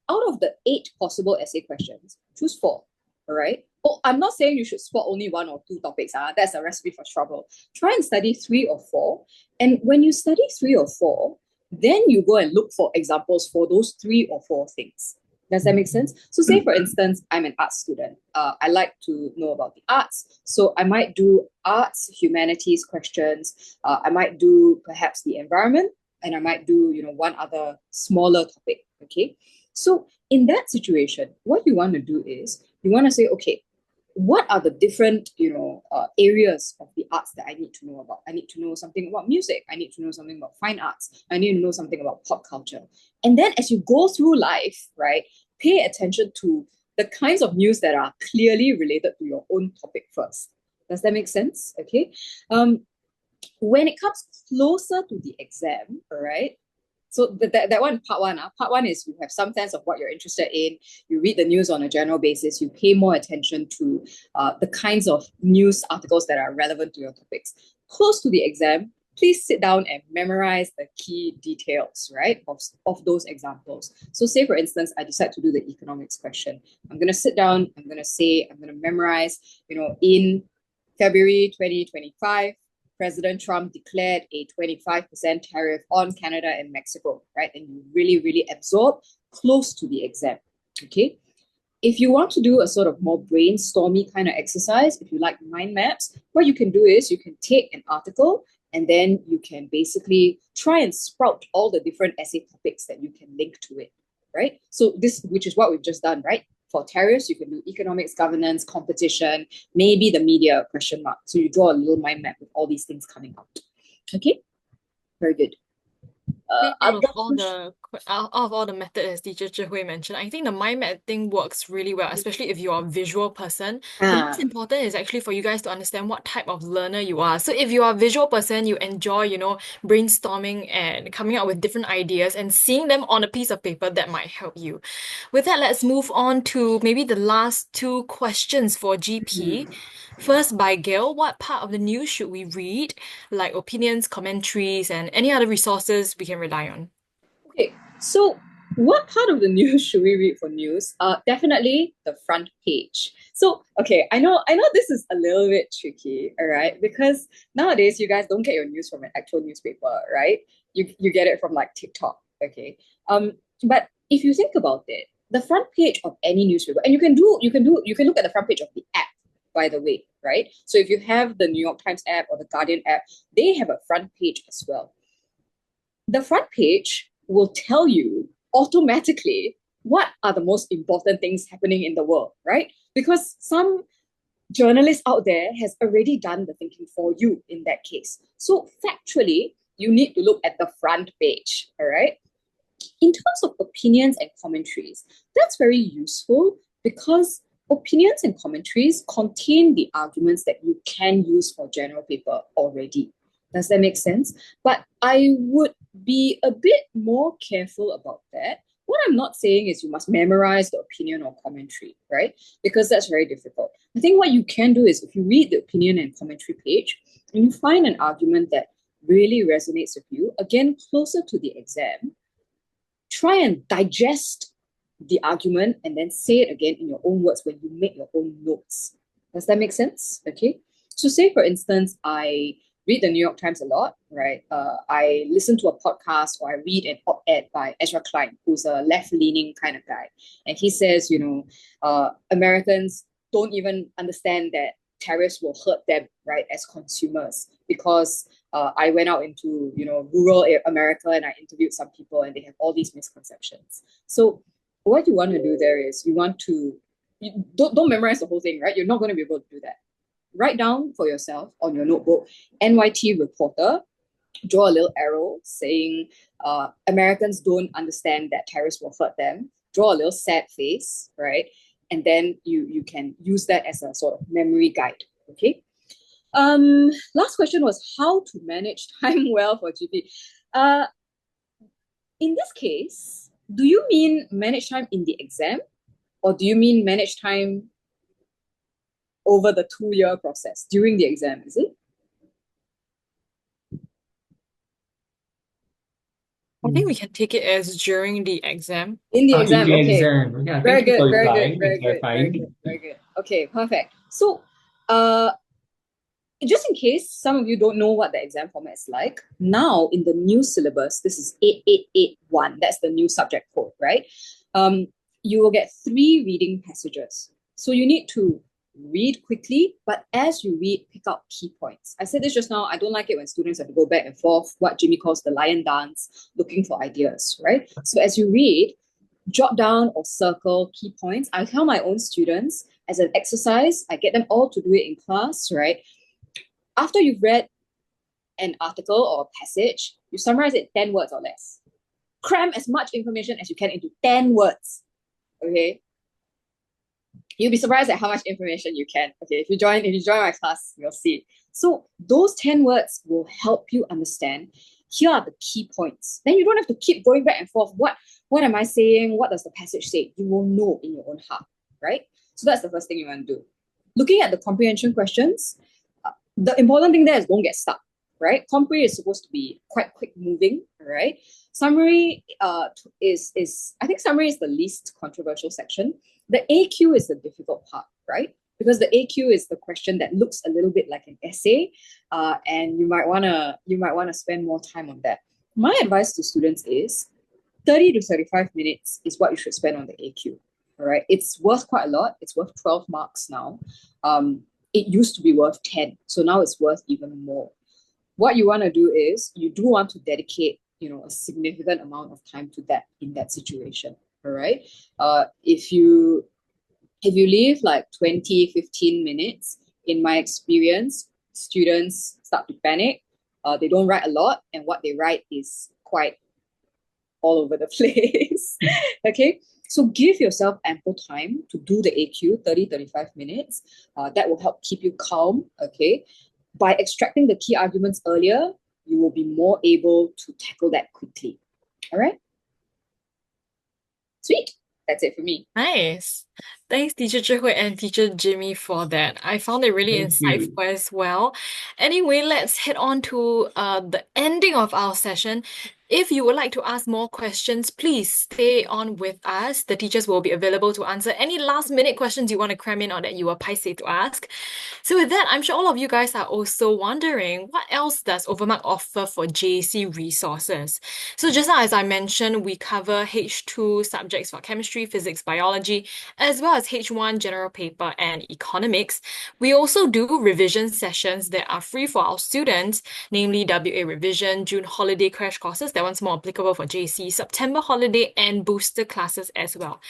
out of the 8 possible essay questions, choose 4. All right. Oh, I'm not saying you should spot only 1 or 2 topics. That's a recipe for trouble. Try and study 3 or 4. And when you study 3 or 4, then you go and look for examples for those 3 or 4 things. Does that make sense? So say, for instance, I'm an art student. I like to know about the arts. So I might do arts, humanities questions. I might do perhaps the environment, and I might do, one other smaller topic. Okay. So in that situation, what you want to do is you want to say, okay, what are the different, areas of the arts that I need to know about? I need to know something about music. I need to know something about fine arts. I need to know something about pop culture. And then as you go through life, right, pay attention to the kinds of news that are clearly related to your own topic first. Does that make sense? Okay. When it comes closer to the exam, all right, so that one, part one. Part one is you have some sense of what you're interested in. You read the news on a general basis. You pay more attention to the kinds of news articles that are relevant to your topics. Close to the exam, please sit down and memorize the key details, right, of those examples. So say, for instance, I decide to do the economics question. I'm going to sit down, I'm going to memorize, in February 2025, President Trump declared a 25% tariff on Canada and Mexico, right? And you really, really absorb close to the exam, okay? If you want to do a sort of more brainstormy kind of exercise, if you like mind maps, what you can do is you can take an article and then you can basically try and sprout all the different essay topics that you can link to it, right? So this, which is what we've just done, right? For tariffs, you can do economics, governance, competition, maybe the media, question mark. So you draw a little mind map with all these things coming out. Okay, very good. Out of all the methods as teacher Zhihui mentioned, I think the mind map thing works really well, especially if you're a visual person. The most important is actually for you guys to understand what type of learner you are. So if you are a visual person, you enjoy, brainstorming and coming up with different ideas and seeing them on a piece of paper, that might help you. With that, let's move on to maybe the last 2 questions for GP. First, by Gail, what part of the news should we read, like opinions, commentaries, and any other resources we can rely on? Okay, so what part of the news should we read for news? Definitely the front page. So, okay, I know this is a little bit tricky, all right, because nowadays you guys don't get your news from an actual newspaper, right? You get it from like TikTok, okay. But if you think about it, the front page of any newspaper, and you can look at the front page of the app, by the way, right? So if you have the New York Times app or the Guardian app, they have a front page as well. The front page will tell you automatically what are the most important things happening in the world, right? Because some journalist out there has already done the thinking for you in that case. So factually, you need to look at the front page, all right? In terms of opinions and commentaries, that's very useful because opinions and commentaries contain the arguments that you can use for general paper already. Does that make sense? But I would be a bit more careful about that. What I'm not saying is you must memorize the opinion or commentary, right? Because that's very difficult. I think what you can do is if you read the opinion and commentary page and you find an argument that really resonates with you, again, closer to the exam, try and digest the argument and then say it again in your own words when you make your own notes. Does that make sense? Okay. So say, for instance, I read the New York Times a lot, right? I listen to a podcast or I read an op-ed by Ezra Klein, who's a left-leaning kind of guy. And he says, Americans don't even understand that tariffs will hurt them, right, as consumers. Because I went out into, rural America and I interviewed some people and they have all these misconceptions. So what you want to do there is you don't memorize the whole thing, right? You're not going to be able to do that. Write down for yourself on your notebook, NYT reporter, draw a little arrow saying Americans don't understand that tariffs will hurt them. Draw a little sad face, right? And then you can use that as a sort of memory guide. Okay. Last question was how to manage time well for GP. In this case, do you mean manage time in the exam, or do you mean manage time over the 2-year process during the exam? Is it? I think we can take it as during the exam. In the In exam, the okay. exam. Yeah, Very thank you good, for very good, replying very and good, very clarifying. good, very good. Okay, perfect. So, just in case some of you don't know what the exam format is like, now in the new syllabus, this is 8881, that's the new subject code, right? You will get 3 reading passages. So you need to read quickly, but as you read, pick out key points. I said this just now, I don't like it when students have to go back and forth, what Jimmy calls the lion dance, looking for ideas, right? So as you read, jot down or circle key points. I tell my own students as an exercise, I get them all to do it in class, right? After you've read an article or a passage, you summarize it 10 words or less. Cram as much information as you can into 10 words. Okay. You'll be surprised at how much information you can. Okay, if you join my class, you'll see. So those 10 words will help you understand. Here are the key points. Then you don't have to keep going back and forth. What am I saying? What does the passage say? You will know in your own heart, right? So that's the first thing you want to do. Looking at the comprehension questions, the important thing there is don't get stuck, right? Compre is supposed to be quite quick moving, right? Summary I think summary is the least controversial section. The AQ is the difficult part, right? Because the AQ is the question that looks a little bit like an essay, and you might wanna spend more time on that. My advice to students is 30 to 35 minutes is what you should spend on the AQ. All right, it's worth quite a lot. It's worth 12 marks now. It used to be worth 10, so now it's worth even more. What you want to do is you do want to dedicate, a significant amount of time to that in that situation. All right. If you leave like 20, 15 minutes, in my experience, students start to panic. They don't write a lot, and what they write is quite all over the place. Okay. So give yourself ample time to do the AQ, 30, 35 minutes. That will help keep you calm. Okay. By extracting the key arguments earlier, you will be more able to tackle that quickly. All right. Sweet. That's it for me. Nice. Thanks, Teacher Zhihui and Teacher Jimmy, for that. I found it really Thank you. insightful as well. Anyway, let's head on to the ending of our session. If you would like to ask more questions, please stay on with us. The teachers will be available to answer any last-minute questions you want to cram in or that you are paiseh to ask. So with that, I'm sure all of you guys are also wondering, what else does Overmug offer for JC resources? So just now, as I mentioned, we cover H2 subjects for chemistry, physics, biology, as well as H1 general paper and economics. We also do revision sessions that are free for our students, namely WA revision, June holiday crash courses, that one's more applicable for JC, September holiday, and booster classes as well.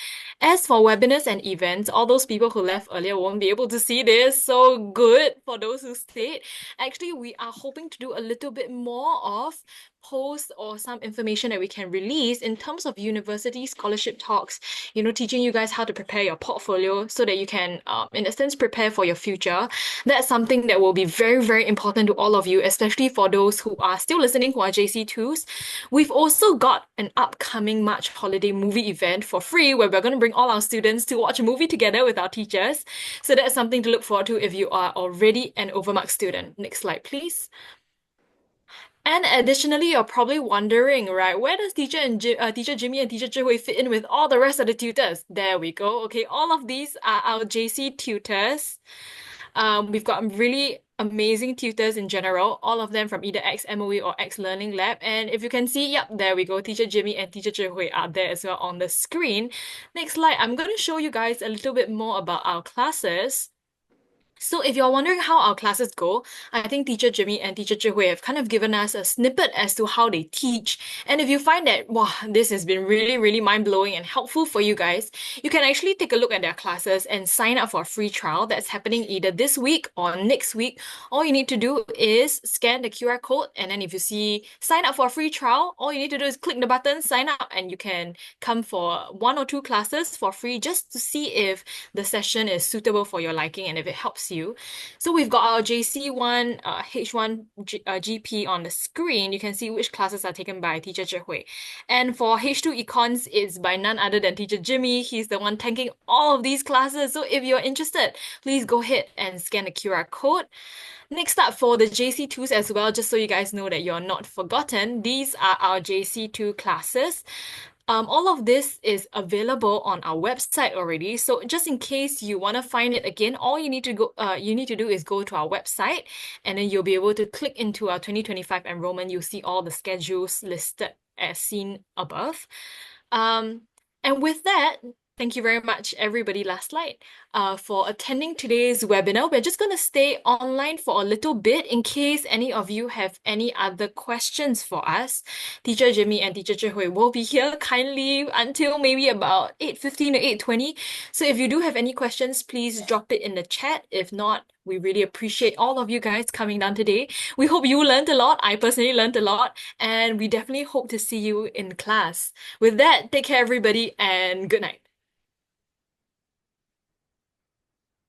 As for webinars and events, all those people who left earlier won't be able to see this, so good for those who stayed. Actually, we are hoping to do a little bit more of posts or some information that we can release in terms of university scholarship talks, teaching you guys how to prepare your portfolio so that you can, in a sense, prepare for your future. That's something that will be very, very important to all of you, especially for those who are still listening who are JC2s. We've also got an upcoming March holiday movie event for free where we're going to bring all our students to watch a movie together with our teachers. So that's something to look forward to if you are already an Overmug student. Next slide, please. And additionally, you're probably wondering, right, where does Teacher Jimmy and Teacher Zhihui fit in with all the rest of the tutors? There we go. Okay, all of these are our JC tutors. We've got really amazing tutors in general, all of them from either ex-MOE or ex-Learning Lab. And if you can see, yep, there we go. Teacher Jimmy and Teacher Zhihui are there as well on the screen. Next slide, I'm going to show you guys a little bit more about our classes. So if you're wondering how our classes go, I think Teacher Jimmy and Teacher Zhihui have kind of given us a snippet as to how they teach. And if you find that, wow, this has been really, really mind-blowing and helpful for you guys, you can actually take a look at their classes and sign up for a free trial that's happening either this week or next week. All you need to do is scan the QR code, and then if you see sign up for a free trial, all you need to do is click the button, sign up, and you can come for 1 or 2 classes for free just to see if the session is suitable for your liking and if it helps you. So we've got our JC1, H1 GP on the screen. You can see which classes are taken by Teacher Zhihui. And for H2 Econs, it's by none other than Teacher Jimmy. He's the one tanking all of these classes. So if you're interested, please go ahead and scan the QR code. Next up, for the JC2s as well, just so you guys know that you're not forgotten, these are our JC2 classes. All of this is available on our website already. So just in case you want to find it again, all you need to do is go to our website, and then you'll be able to click into our 2025 enrollment. You'll see all the schedules listed as seen above. And with that, thank you very much, everybody. Last slide. For attending today's webinar. We're just going to stay online for a little bit in case any of you have any other questions for us. Teacher Jimmy and Teacher Zhihui will be here kindly until maybe about 8:15 or 8:20. So if you do have any questions, please drop it in the chat. If not, we really appreciate all of you guys coming down today. We hope you learned a lot. I personally learned a lot, and we definitely hope to see you in class. With that, take care, everybody, and good night.